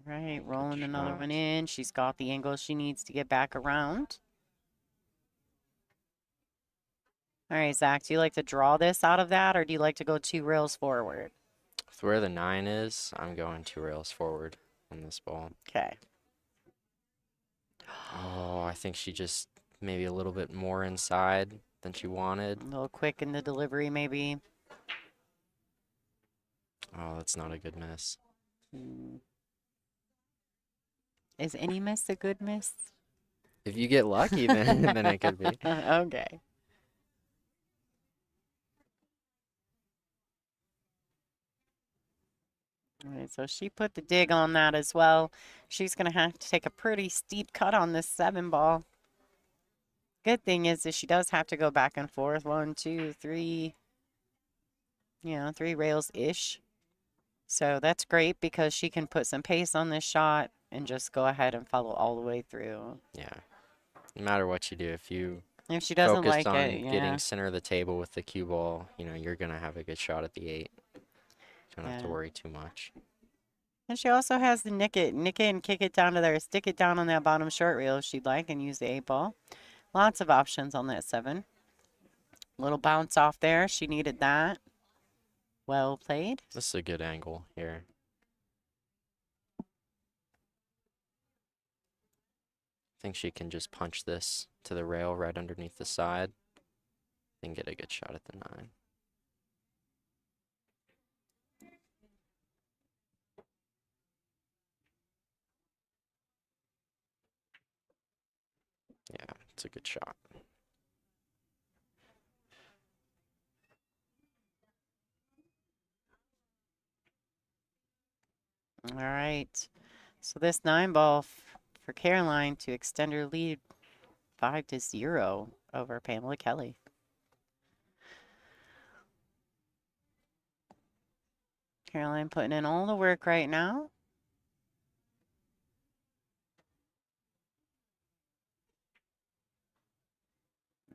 Right, rolling Good another shot. one in. She's got the angle she needs to get back around. All right, Zach, do you like to draw this out of that, or do you like to go 2 rails forward? With where the 9 is, I'm going 2 rails forward on this ball. Okay. Oh, I think she just maybe a little bit more inside than she wanted. A little quick in the delivery, maybe. Oh, that's not a good miss. Hmm. Is any miss a good miss? If you get lucky, then it could be. Okay. All right, so she put the dig on that as well. She's going to have to take a pretty steep cut on this 7 ball. Good thing is that she does have to go back and forth. 1, 2, 3, 3 rails-ish. So that's great because she can put some pace on this shot and just go ahead and follow all the way through. Yeah. No matter what you do, if you If she doesn't focus like on it, yeah. getting center of the table with the cue ball, you're going to have a good shot at the 8. Don't have to Yeah. worry too much. And she also has the nick it and kick it down to there. Stick it down on that bottom short reel if she'd like and use the 8 ball. Lots of options on that 7. Little bounce off there. She needed that. Well played. This is a good angle here. I think she can just punch this to the rail right underneath the side and get a good shot at the 9. Yeah, it's a good shot. All right. So this 9 ball for Caroline to extend her lead 5-0 over Pamela Kelly. Caroline putting in all the work right now.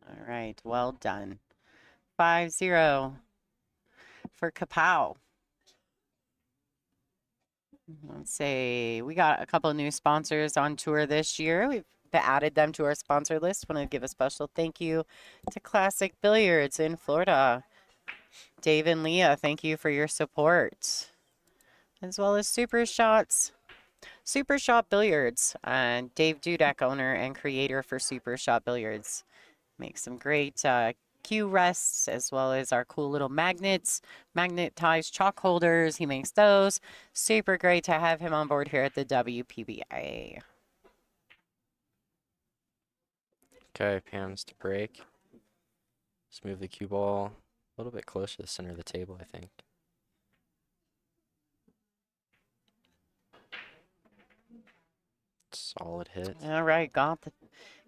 All right, well done. 5-0 for Kapow. Let's see, we got a couple new sponsors on tour this year. We've added them to our sponsor list. Want to give a special thank you to Classic Billiards in Florida. Dave and Leah, thank you for your support. As well as Super Shots Super Shot Billiards. Dave Dudek, owner and creator for Super Shot Billiards. Makes some great cue rests as well as our cool little magnets, magnetized chalk holders. He makes those. Super great to have him on board here at the WPBA. Okay, Pam's to break. Just move the cue ball a little bit closer to the center of the table, I think. Solid hit. All right, got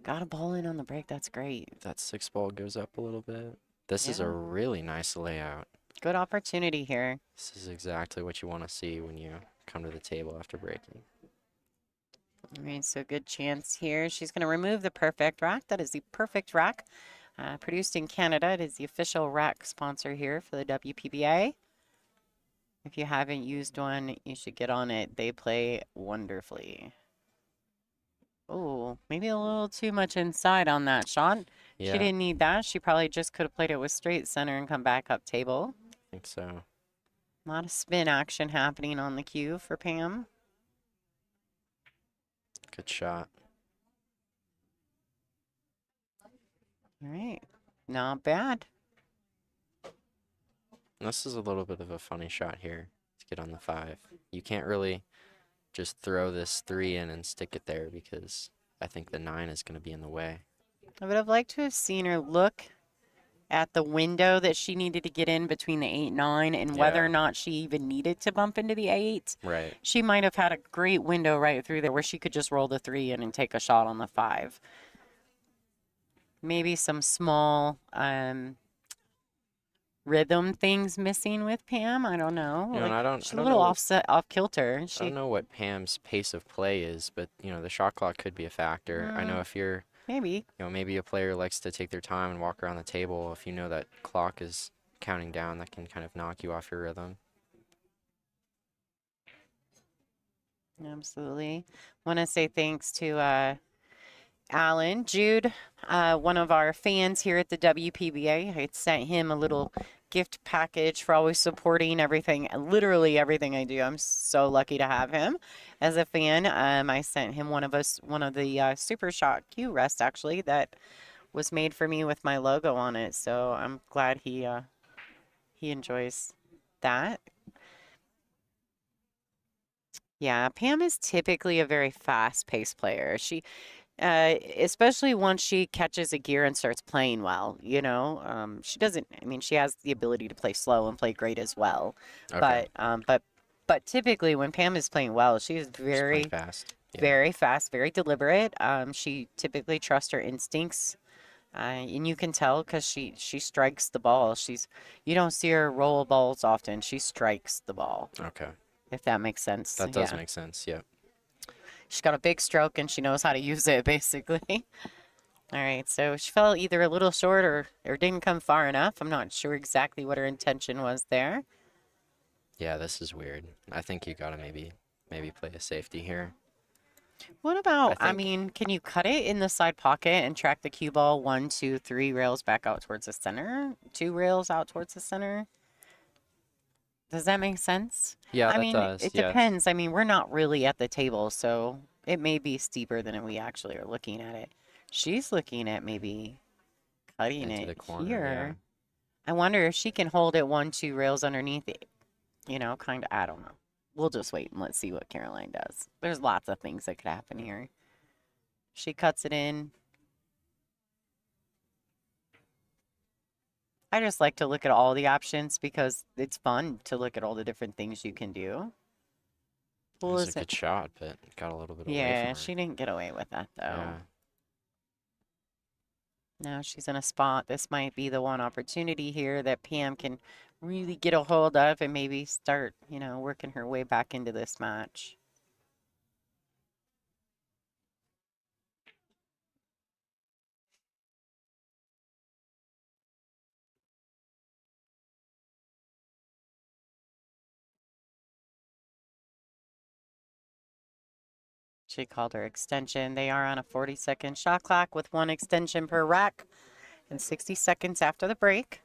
a ball in on the break. That's great. That 6 ball goes up a little bit. This is a Yeah. really nice layout. Good opportunity here. This is exactly what you want to see when you come to the table after breaking. All right, so good chance here. She's going to remove the perfect rack. That is the perfect rack. Produced in Canada. It is the official rack sponsor here for the WPBA. If you haven't used one, you should get on it. They play wonderfully. Oh, maybe a little too much inside on that shot. Yeah, She didn't need that. She probably just could have played it with straight center and come back up table. I think so. A lot of spin action happening on the cue for Pam. Good shot. All right, not bad. This is a little bit of a funny shot here to get on the 5. You can't really just throw this 3 in and stick it there because I think the 9 is going to be in the way. I would have liked to have seen her look at the window that she needed to get in between the 8, 9 and whether Yeah. or not she even needed to bump into the 8. Right. She might have had a great window right through there where she could just roll the 3 in and take a shot on the 5. Maybe some small rhythm things missing with Pam. I don't know. You know, and I don't She's I a don't little know off kilter. I She don't know what Pam's pace of play is, but you know, the shot clock could be a factor. I know if you're, maybe. you know, maybe a player likes to take their time and walk around the table, if you know that clock is counting down, that can kind of knock you off your rhythm. Absolutely. Want to say thanks to Alan Jude, one of our fans here at the WPBA. I had sent him a little gift package for always supporting everything, literally everything I do. I'm so lucky to have him as a fan. I sent him one of the Super Shot cue rest actually that was made for me with my logo on it. So I'm glad he enjoys that. Yeah, Pam is typically a very fast-paced player. She, especially once she catches a gear and starts playing well, she doesn't, I mean, she has the ability to play slow and play great as well. Okay. But typically when Pam is playing well, she is Just playing very, fast. Yeah. very fast, very deliberate. She typically trusts her instincts. And you can tell because she strikes the ball. You don't see her roll balls often. She strikes the ball, Okay. if that makes sense. That does Yeah. make sense. Yeah. She's got a big stroke and she knows how to use it, basically. All right, so she fell either a little short or didn't come far enough. I'm not sure exactly what her intention was there. Yeah, this is weird. I think you gotta maybe play a safety here. What about, I think- mean, can you cut it in the side pocket and track the cue ball 1, 2, 3 rails back out towards the center? 2 rails out towards the center? Does that make sense? Yeah, I that mean, does. it Yes. depends. I mean, we're not really at the table, so it may be steeper than we actually are looking at it. She's looking at maybe cutting Into it the corner, here. I wonder if she can hold it 1, 2 rails underneath it. Kind of, I don't know. We'll just wait and let's see what Caroline does. There's lots of things that could happen here. She cuts it in. I just like to look at all the options because it's fun to look at all the different things you can do. It was a good shot, but got a little bit away Yeah, from her. she didn't get away with that though. Yeah. Now she's in a spot. This might be the one opportunity here that Pam can really get a hold of and maybe start, working her way back into this match. She called her extension. They are on a 40-second shot clock with 1 extension per rack and 60 seconds after the break.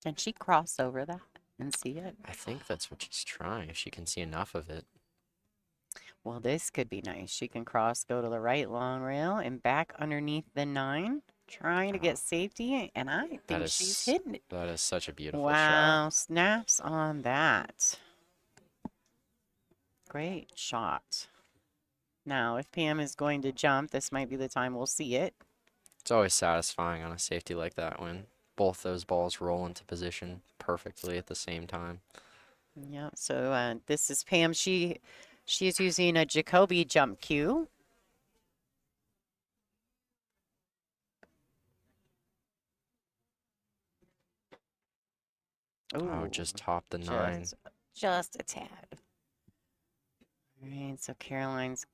Can she cross over that and see it? I think that's what she's trying, if she can see enough of it. Well, this could be nice. She can cross, go to the right long rail, and back underneath the 9, trying to get Oh, safety, and I that think she's is hitting it. that is such a beautiful shot. Wow, snaps on that. Great shot. Now, if Pam is going to jump, this might be the time we'll see it. It's always satisfying on a safety like that when both those balls roll into position perfectly at the same time. Yeah, so this is Pam. She is using a Jacoby jump cue. Oh, Oh, just top the 9. just a tad. All right, so Caroline's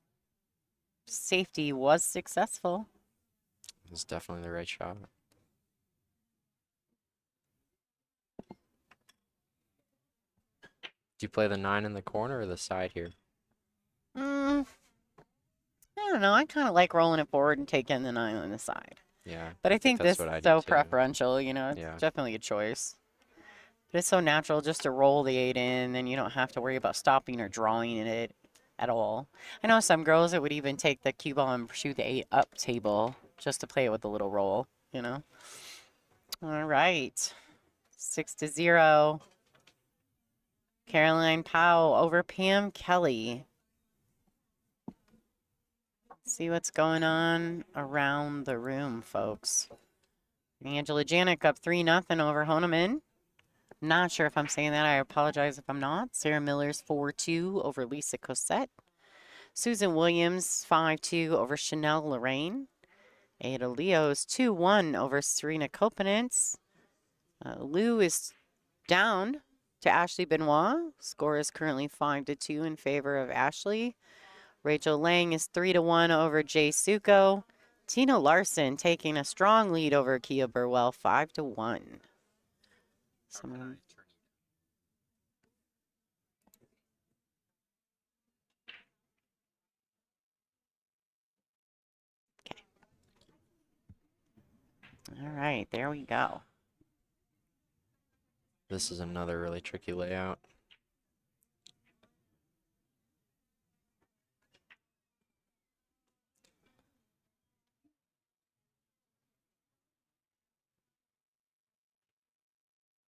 safety was successful. It was definitely the right shot. Do you play the 9 in the corner or the side here? Mm, I don't know. I kind of like rolling it forward and taking the 9 on the side. Yeah, But I I think think that's this what is I do so too. preferential, it's Yeah. definitely a choice. But it's so natural just to roll the 8 in, and you don't have to worry about stopping or drawing in it at all. I know some girls that would even take the cue ball and shoot the 8 up table just to play it with the little roll. All right. 6-0. Caroline Powell over Pam Kelly. See what's going on around the room, folks. Angela Janik up 3-0 over Honeman. Not sure if I'm saying that. I apologize if I'm not. Sarah Miller's 4-2 over Lisa Cosette. Susan Williams 5-2 over Chanel Lorraine. Ada Leo's 2-1 over Serena Kopanitz. Lou is down to Ashley Benoit. Score is currently 5-2 in favor of Ashley. Rachel Lang is 3-1 over Jay Suko. Tina Larson taking a strong lead over Kia Burwell, 5-1. Someone. Okay. All right, there we go. This is another really tricky layout.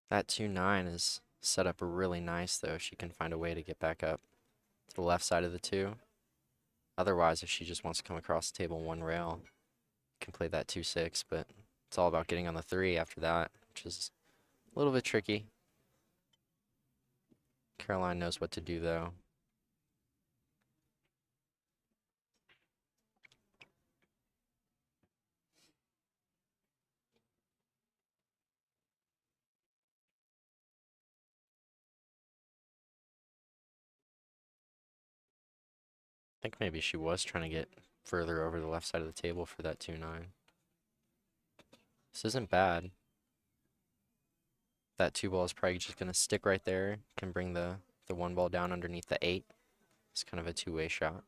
That 2-9 is set up really nice though. She can find a way to get back up to the left side of the 2. Otherwise, if she just wants to come across the table one rail, can play that 2-6, but it's all about getting on the 3 after that, which is a little bit tricky. Caroline knows what to do though. I think maybe she was trying to get further over the left side of the table for that 2-9. This isn't bad. That 2 ball is probably just going to stick right there. Can bring the 1 ball down underneath the 8. It's kind of a two-way shot.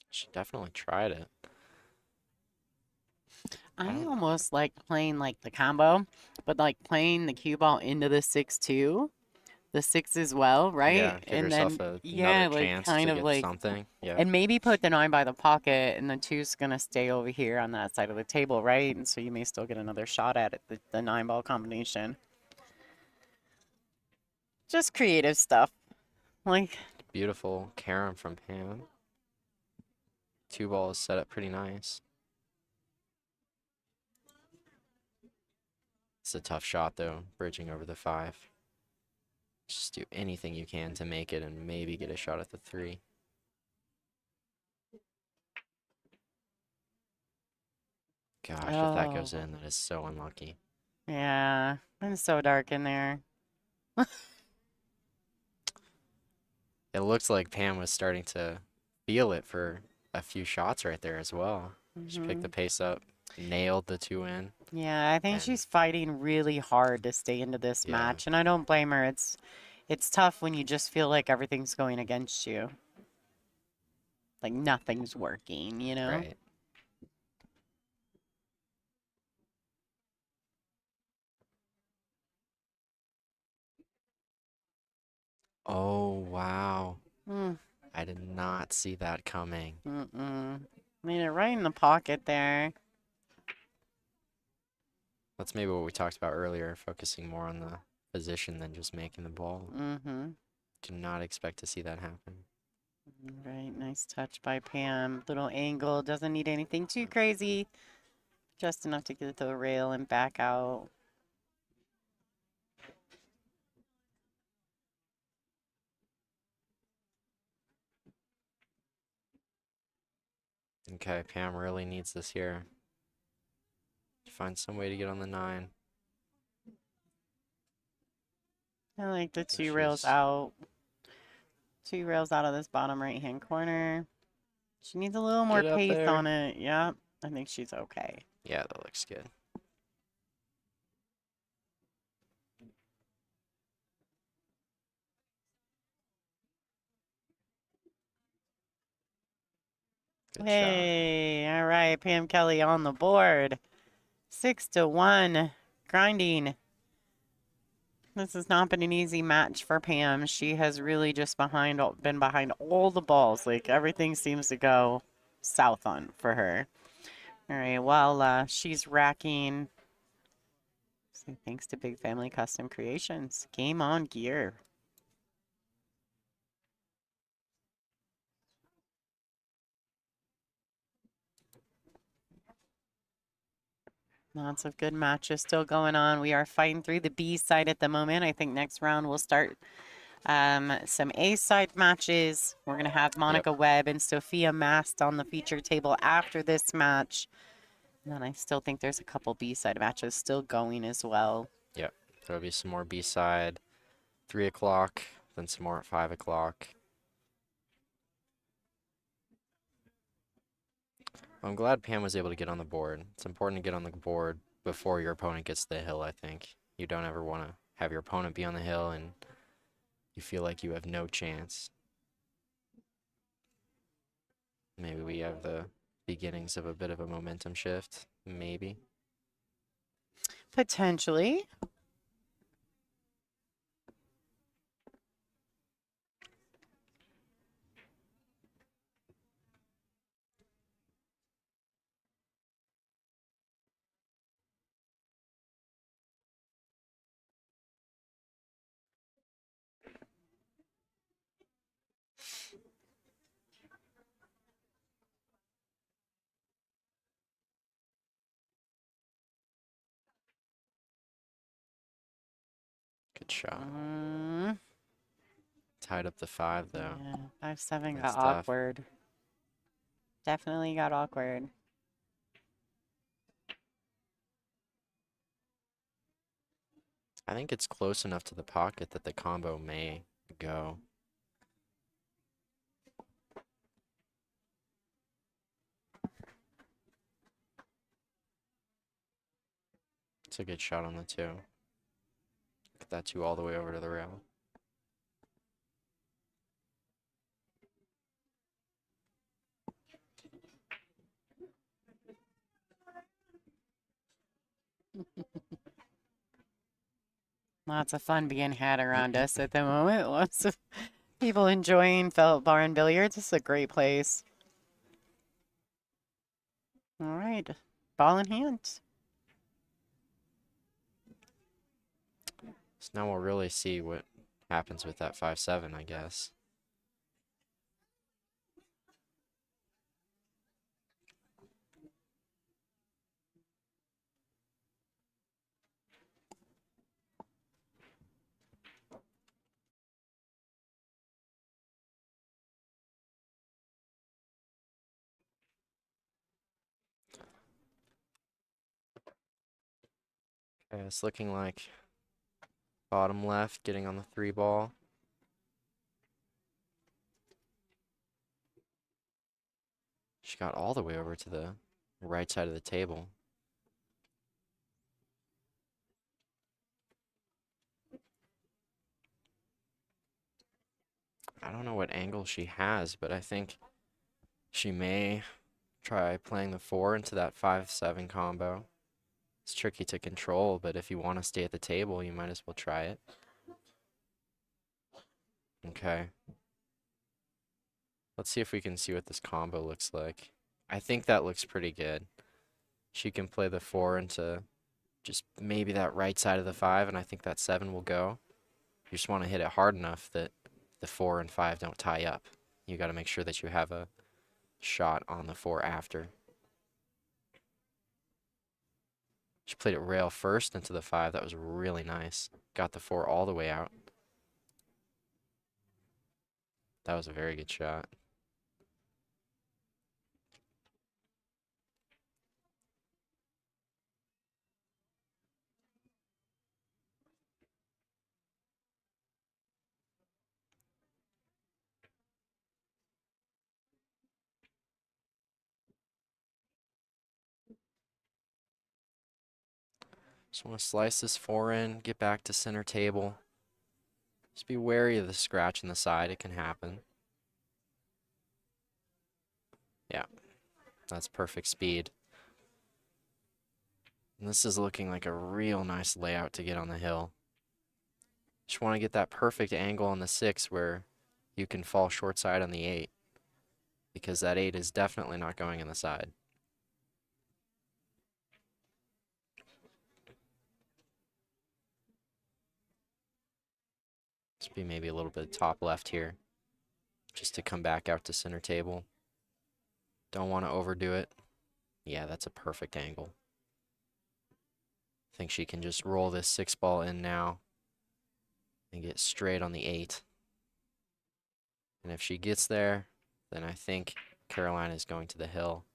She definitely tried it. I don't. almost like playing like the combo, but like playing the cue ball into the 6-2, the 6 as well, Yeah, right? give And yourself then, another yeah, like chance kind to of get like, something. Yeah. and maybe put the 9 by the pocket, and the 2's gonna stay over here on that side of the table, right? And so you may still get another shot at it, the 9 ball combination. Just creative stuff. Like, Beautiful carom from Pam. 2 balls set up pretty nice. It's a tough shot though, bridging over the 5. Just do anything you can to make it and maybe get a shot at the 3. Gosh, if that oh, goes in, that is so unlucky. yeah, it's so dark in there. It looks like Pam was starting to feel it for a few shots right there as well. She picked the Hmm. pace up, nailed the two in, Yeah, I think and she's fighting really hard to stay into this yeah, match, and I don't blame her. It's tough when you just feel like everything's going against you. Like nothing's working, you know? right. Oh, wow. Mm, I did not see that coming. mm-mm. Made it right in the pocket there. That's maybe what we talked about earlier, focusing more on the position than just making the ball. Mm-hmm. Did not expect to see that happen. Right, nice touch by Pam. Little angle, doesn't need anything too crazy. Just enough to get the rail and back out. Okay, Pam really needs this here. Find some way to get on the nine. I like the two rails She's out. Two rails out of this bottom right-hand corner. She needs a little more get up pace there. on it. Yep, I think she's okay. Yeah, that looks good. Good shot. Hey, all right, Pam Kelly on the board. 6-1, grinding. This has not been an easy match for Pam. She has really just been behind all the balls. Like everything seems to go south on for her. All right, well, she's racking. So thanks to Big Family Custom Creations. Game on gear. Lots of good matches still going on. We are fighting through the B side at the moment. I think next round we'll start some A side matches. We're going to have Yep, Monica Webb and Sophia Mast on the feature table after this match. And then I still think there's a couple B side matches still going as well. yep. There'll be some more B side, 3 o'clock, then some more at 5 o'clock. I'm glad Pam was able to get on the board. It's important to get on the board before your opponent gets to the hill, I think. You don't ever want to have your opponent be on the hill and you feel like you have no chance. Maybe we have the beginnings of a bit of a momentum shift. Maybe. Potentially. Good shot. Mm, Tied up the 5, though. yeah, 5-7 That's got tough. awkward. Definitely got awkward. I think it's close enough to the pocket that the combo may go. It's a good shot on the 2. Get that 2 all the way over to the rail. Lots of fun being had around us at the moment. Lots of people enjoying Felt Bar and Billiards. This is a great place. All right, ball in hand. So now we'll really see what happens with that 5-7, I guess. Okay, it's looking like Bottom left, getting on the 3 ball. She got all the way over to the right side of the table. I don't know what angle she has, but I think she may try playing the 4 into that 5-7 combo. It's tricky to control, but if you want to stay at the table, you might as well try it. Okay. Let's see if we can see what this combo looks like. I think that looks pretty good. She can play the 4 into just maybe that right side of the 5, and I think that 7 will go. You just want to hit it hard enough that the 4 and 5 don't tie up. You got to make sure that you have a shot on the 4 after. She played it rail first into the 5. That was really nice. Got the 4 all the way out. That was a very good shot. Just want to slice this 4 in, get back to center table. Just be wary of the scratch in the side. It can happen. Yeah, that's perfect speed. And this is looking like a real nice layout to get on the hill. Just want to get that perfect angle on the 6 where you can fall short side on the 8. Because that 8 is definitely not going in the side. Just be maybe a little bit top left here. Just to come back out to center table. Don't want to overdo it. Yeah, that's a perfect angle. I think she can just roll this 6 ball in now and get straight on the 8. And if she gets there, then I think Caroline is going to the hill.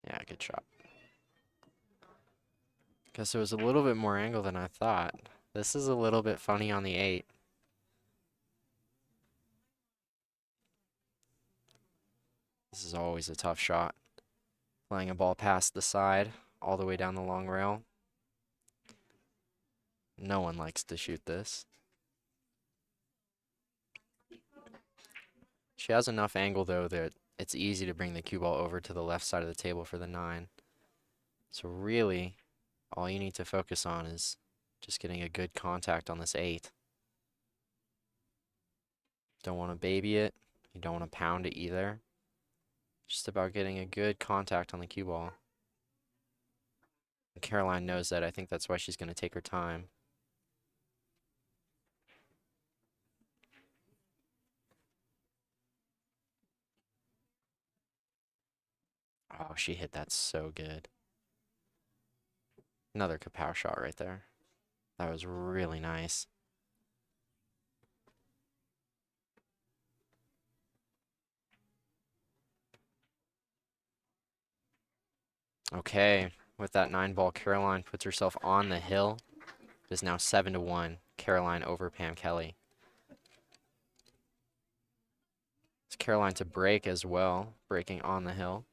Yeah, good shot. Guess it was a little bit more angle than I thought. This is a little bit funny on the 8. This is always a tough shot. Playing a ball past the side, all the way down the long rail. No one likes to shoot this. She has enough angle, though, that it's easy to bring the cue ball over to the left side of the table for the 9. So really, all you need to focus on is just getting a good contact on this 8. Don't want to baby it. You don't want to pound it either. Just about getting a good contact on the cue ball. And Caroline knows that. I think that's why she's going to take her time. Oh, she hit that so good. Another kapow shot right there. That was really nice. Okay, with that 9 ball, Caroline puts herself on the hill. It is now 7-1. Caroline over Pam Kelly. It's Caroline to break as well, breaking on the hill.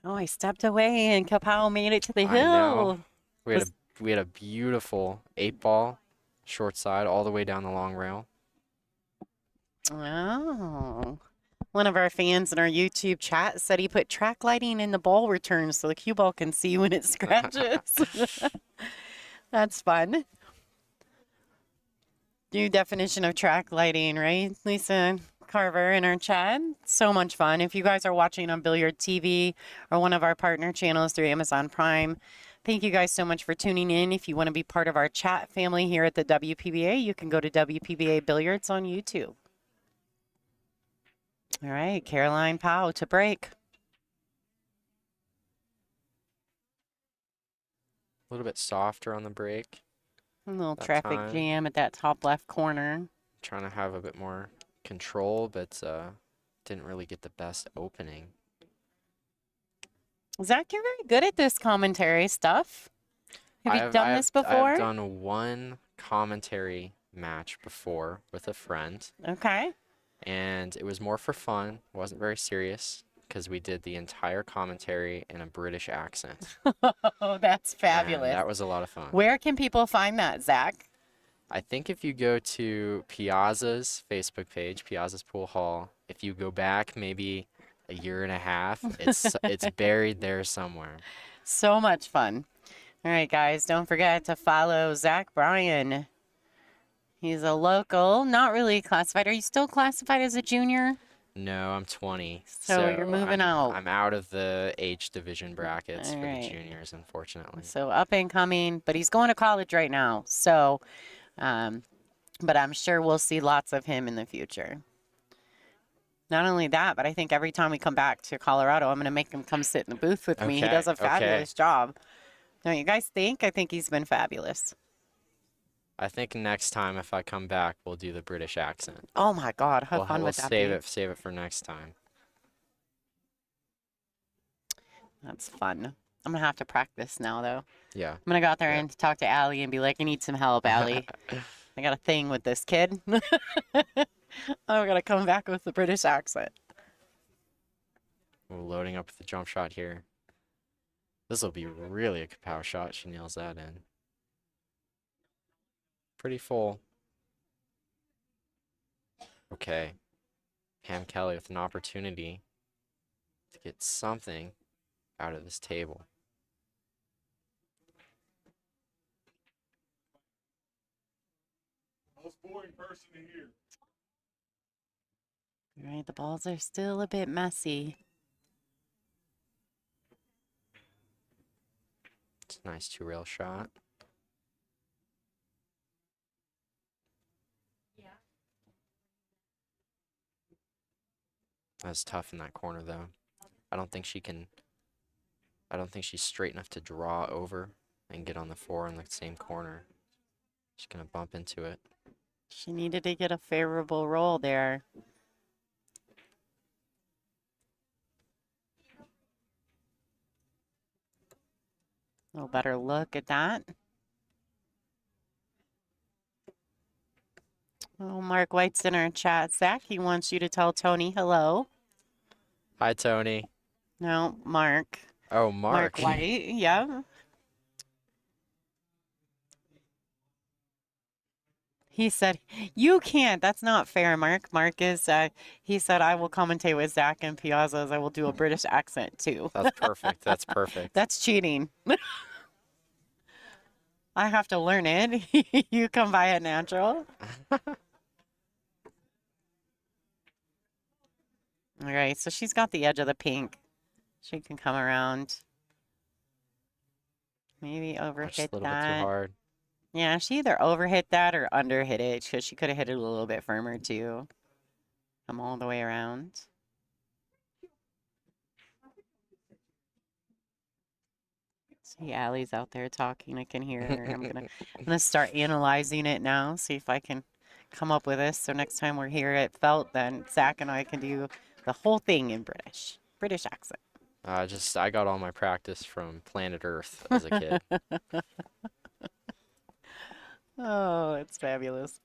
Oh, I stepped away and Kapow made it to the I know. hill. We had a beautiful 8 ball, short side, all the way down the long rail. Oh. One of our fans in our YouTube chat said he put track lighting in the ball return so the cue ball can see when it scratches. That's fun. New definition of track lighting, right? Lisa Carver in our chat. So much fun. If you guys are watching on Billiard TV or one of our partner channels through Amazon Prime, thank you guys so much for tuning in. If you want to be part of our chat family here at the WPBA, you can go to WPBA Billiards on YouTube. All right, Caroline Powell to break. A little bit softer on the break A little that traffic time. jam at that top left corner. Trying to have a bit more control, but didn't really get the best opening. Zach, you're very good at this commentary stuff. Have you done this I've before? done one commentary match before with a friend, Okay. and it was more for fun. It wasn't very serious because we did the entire commentary in a British accent, Oh, that's and fabulous. that was a lot of fun. Where can people find that, Zach? I think if you go to Piazza's Facebook page, Piazza's Pool Hall, if you go back maybe a year and a half, it's buried there somewhere. So much fun. All right, guys, don't forget to follow Zach Bryan. He's a local, not really classified. Are you still classified as a junior? No, I'm 20, So you're moving out. I'm out of the age division brackets All for the right. juniors, unfortunately. So up and coming, but he's going to college right now. So, but I'm sure we'll see lots of him in the future. Not only that, but I think every time we come back to Colorado, I'm going to make him come sit in the booth with me. He does a Okay. fabulous job. Don't you guys think? I think he's been fabulous. I think next time if I come back, we'll do the British accent. Oh my God, how fun We'll would that save be? save it for next time. That's fun. I'm gonna have to practice now, though. Yeah. I'm gonna go out there Yeah. and talk to Allie and be like, "I need some help, Allie. I got a thing with this kid. I'm gonna come back with the British accent." We're loading up with the jump shot here. This will be really a kapow shot. She nails that in. Pretty full. Okay. Pam Kelly with an opportunity to get something out of this table. Most boring person in here. All right, the balls are still a bit messy. It's a nice two-rail shot. That's tough in that corner, though. I don't think she's straight enough to draw over and get on the four in the same corner. She's gonna bump into it. She needed to get a favorable roll there. A little better look at that. Oh, Mark White's in our chat. Zach, he wants you to tell Tony hello. Hi, Tony. No, Mark. Oh, Mark. White, yeah. He said, "You can't. That's not fair, Mark." Mark is, he said, "I will commentate with Zach and Piazza's. I will do a British accent too." That's perfect. That's perfect. That's cheating. I have to learn it. You come by it natural. All right, so she's got the edge of the pink. She can come around. Maybe Just a overhit little bit too that. hard. Yeah, she either overhit that or underhit it because she could have hit it a little bit firmer too. Come all the way around. See, Allie's out there talking. I can hear her. I'm gonna start analyzing it now. See if I can come up with this. So next time we're here at Felt, then Zach and I can do the whole thing in British accent. I got all my practice from Planet Earth as a kid. Oh, it's fabulous.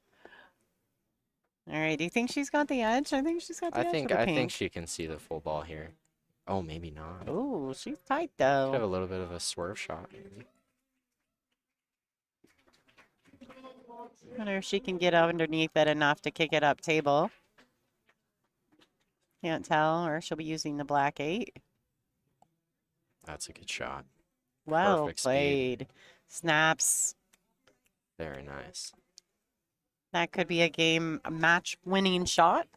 All right, do you think she's got the edge? I think she's got the edge of the I think pink. she can see the full ball here. Oh, maybe not. Oh, she's tight Could have a though. little bit of a swerve shot, maybe. Wonder if she can get underneath it enough to kick it up table. Can't tell, or she'll be using the black 8. That's a good shot. Well Perfect speed. played. Snaps. Very nice. That could be a match-winning shot.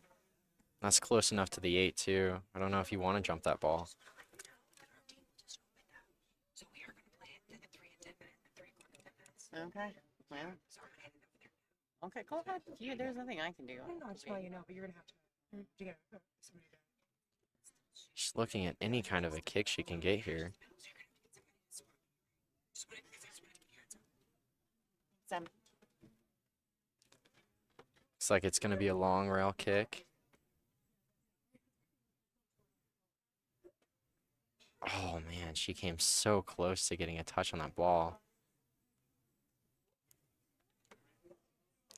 That's close enough to the 8 too. I don't know if you want to jump that ball. Okay. Well. Okay, go ahead. There's nothing I can do. I just want you to know, but you're gonna have to. You gotta put somebody down. She's looking at any kind of a kick she can get here. Some. Looks like it's going to be a long rail kick. Oh, man, she came so close to getting a touch on that ball.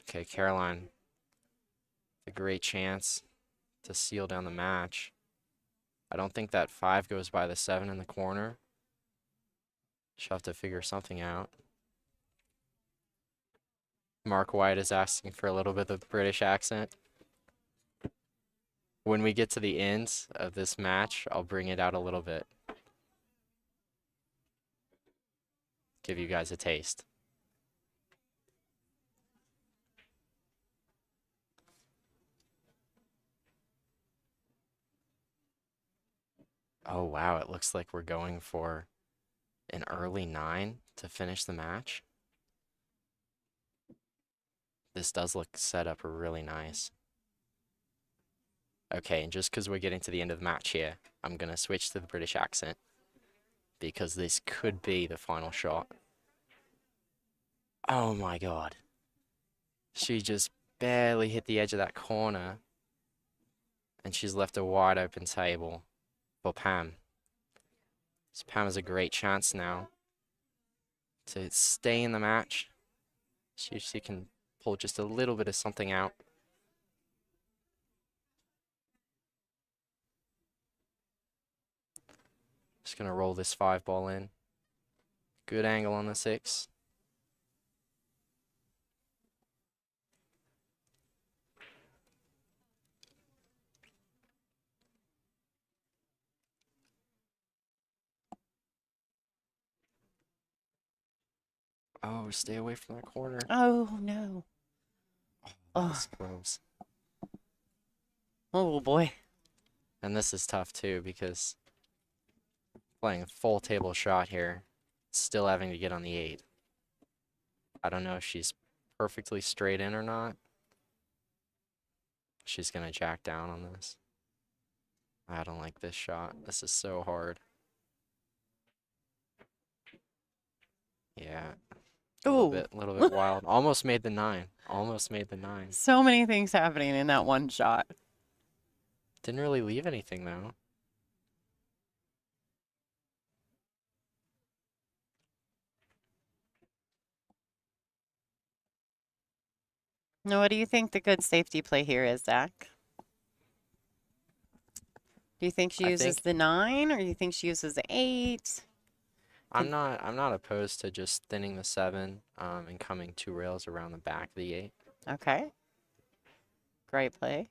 Okay, Caroline, a great chance to seal down the match. I don't think that 5 goes by the 7 in the corner. She'll have to figure something out. Mark White is asking for a little bit of British accent. When we get to the ends of this match, I'll bring it out a little bit. Give you guys a taste. Oh, wow, it looks like we're going for an early 9 to finish the match. This does look set up really nice. Okay, and just because we're getting to the end of the match here, I'm going to switch to the British accent because this could be the final shot. Oh my God. She just barely hit the edge of that corner and she's left a wide open table for Pam. So Pam has a great chance now to stay in the match. She can pull just a little bit of something out. Just gonna roll this 5 ball in. Good angle on the 6. Oh, stay away from that corner. Oh, no. That was close. Oh, boy. And this is tough too because playing a full table shot here, still having to get on the 8. I don't know if she's perfectly straight in or not. She's gonna jack down on this. I don't like this shot. This is so hard. Yeah. A Ooh. little bit wild. Almost made the 9. Almost made the 9. So many things happening in that one shot. Didn't really leave anything though. Now, what do you think the good safety play here is, Zach? Do you think she I uses think the 9 or do you think she uses the 8? I'm not opposed to just thinning the 7 and coming 2 rails around the back of the 8. Okay. Great play.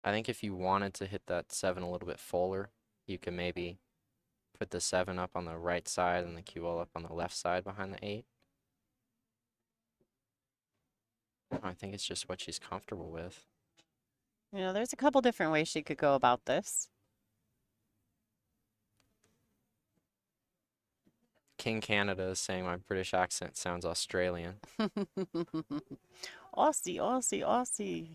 I think if you wanted to hit that 7 a little bit fuller, you could maybe put the 7 up on the right side and the cue ball up on the left side behind the 8. I think it's just what she's comfortable with. You know, there's a couple different ways she could go about this. King Canada is saying my British accent sounds Australian. Aussie, Aussie, Aussie.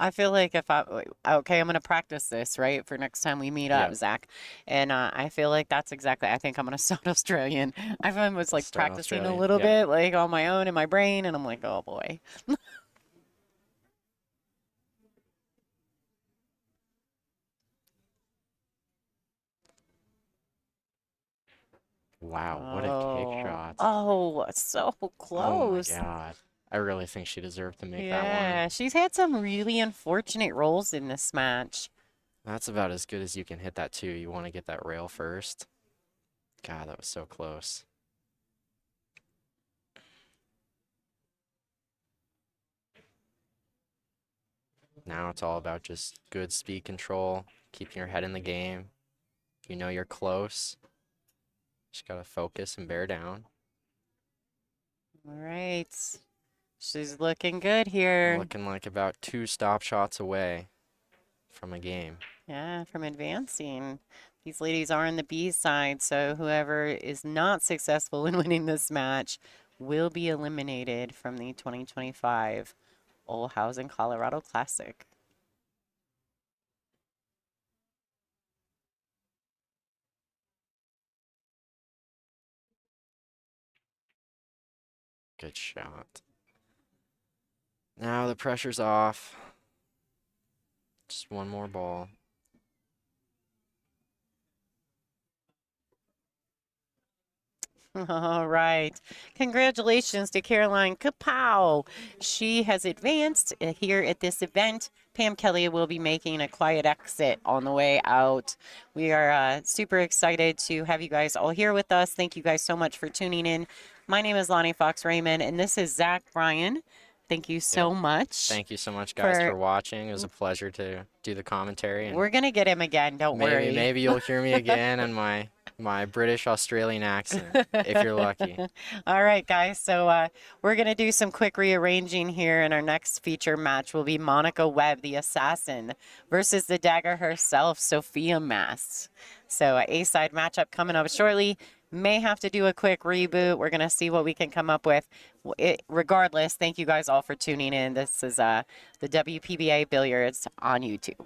I feel like if okay, I'm going to practice this, right, for next time we meet up, Yeah. Zach. And I feel like that's exactly, I think I'm going to sound Australian. I was like Start practicing a Australian, little yeah. bit, like on my own in my brain, and I'm like, oh boy. Wow, what a kick shot. Oh, so Oh my close. God. I really think she deserved to make that Yeah, one. she's had some really unfortunate rolls in this match. That's about as good as you can hit that too. You want to get that rail first. God, that was so close. Now it's all about just good speed control, keeping your head in the game. You know you're close. Just gotta focus and bear down. All right. She's looking good here. Looking like about 2 stop shots away from a game. Yeah, from advancing. These ladies are on the B side, so whoever is not successful in winning this match will be eliminated from the 2025 Olhausen Colorado Classic. Good shot. Now the pressure's off. Just one more ball. All right. Congratulations to Caroline Kapow. She has advanced here at this event. Pam Kelly will be making a quiet exit on the way out. We are super excited to have you guys all here with us. Thank you guys so much for tuning in. My name is Lonnie Fox Raymond, and this is Zach Bryan. Thank you so much. Thank you so much, guys, for watching. It was a pleasure to do the commentary. And we're going to get him again. Don't worry. Maybe you'll hear me again in my British Australian accent, if you're lucky. All right, guys. So we're going to do some quick rearranging here, and our next feature match will be Monica Webb, the assassin, versus the dagger herself, Sophia Mast. So A-side matchup coming up shortly. May have to do a quick reboot. We're going to see what we can come up with. Regardless, thank you guys all for tuning in. This is the WPBA Billiards on YouTube.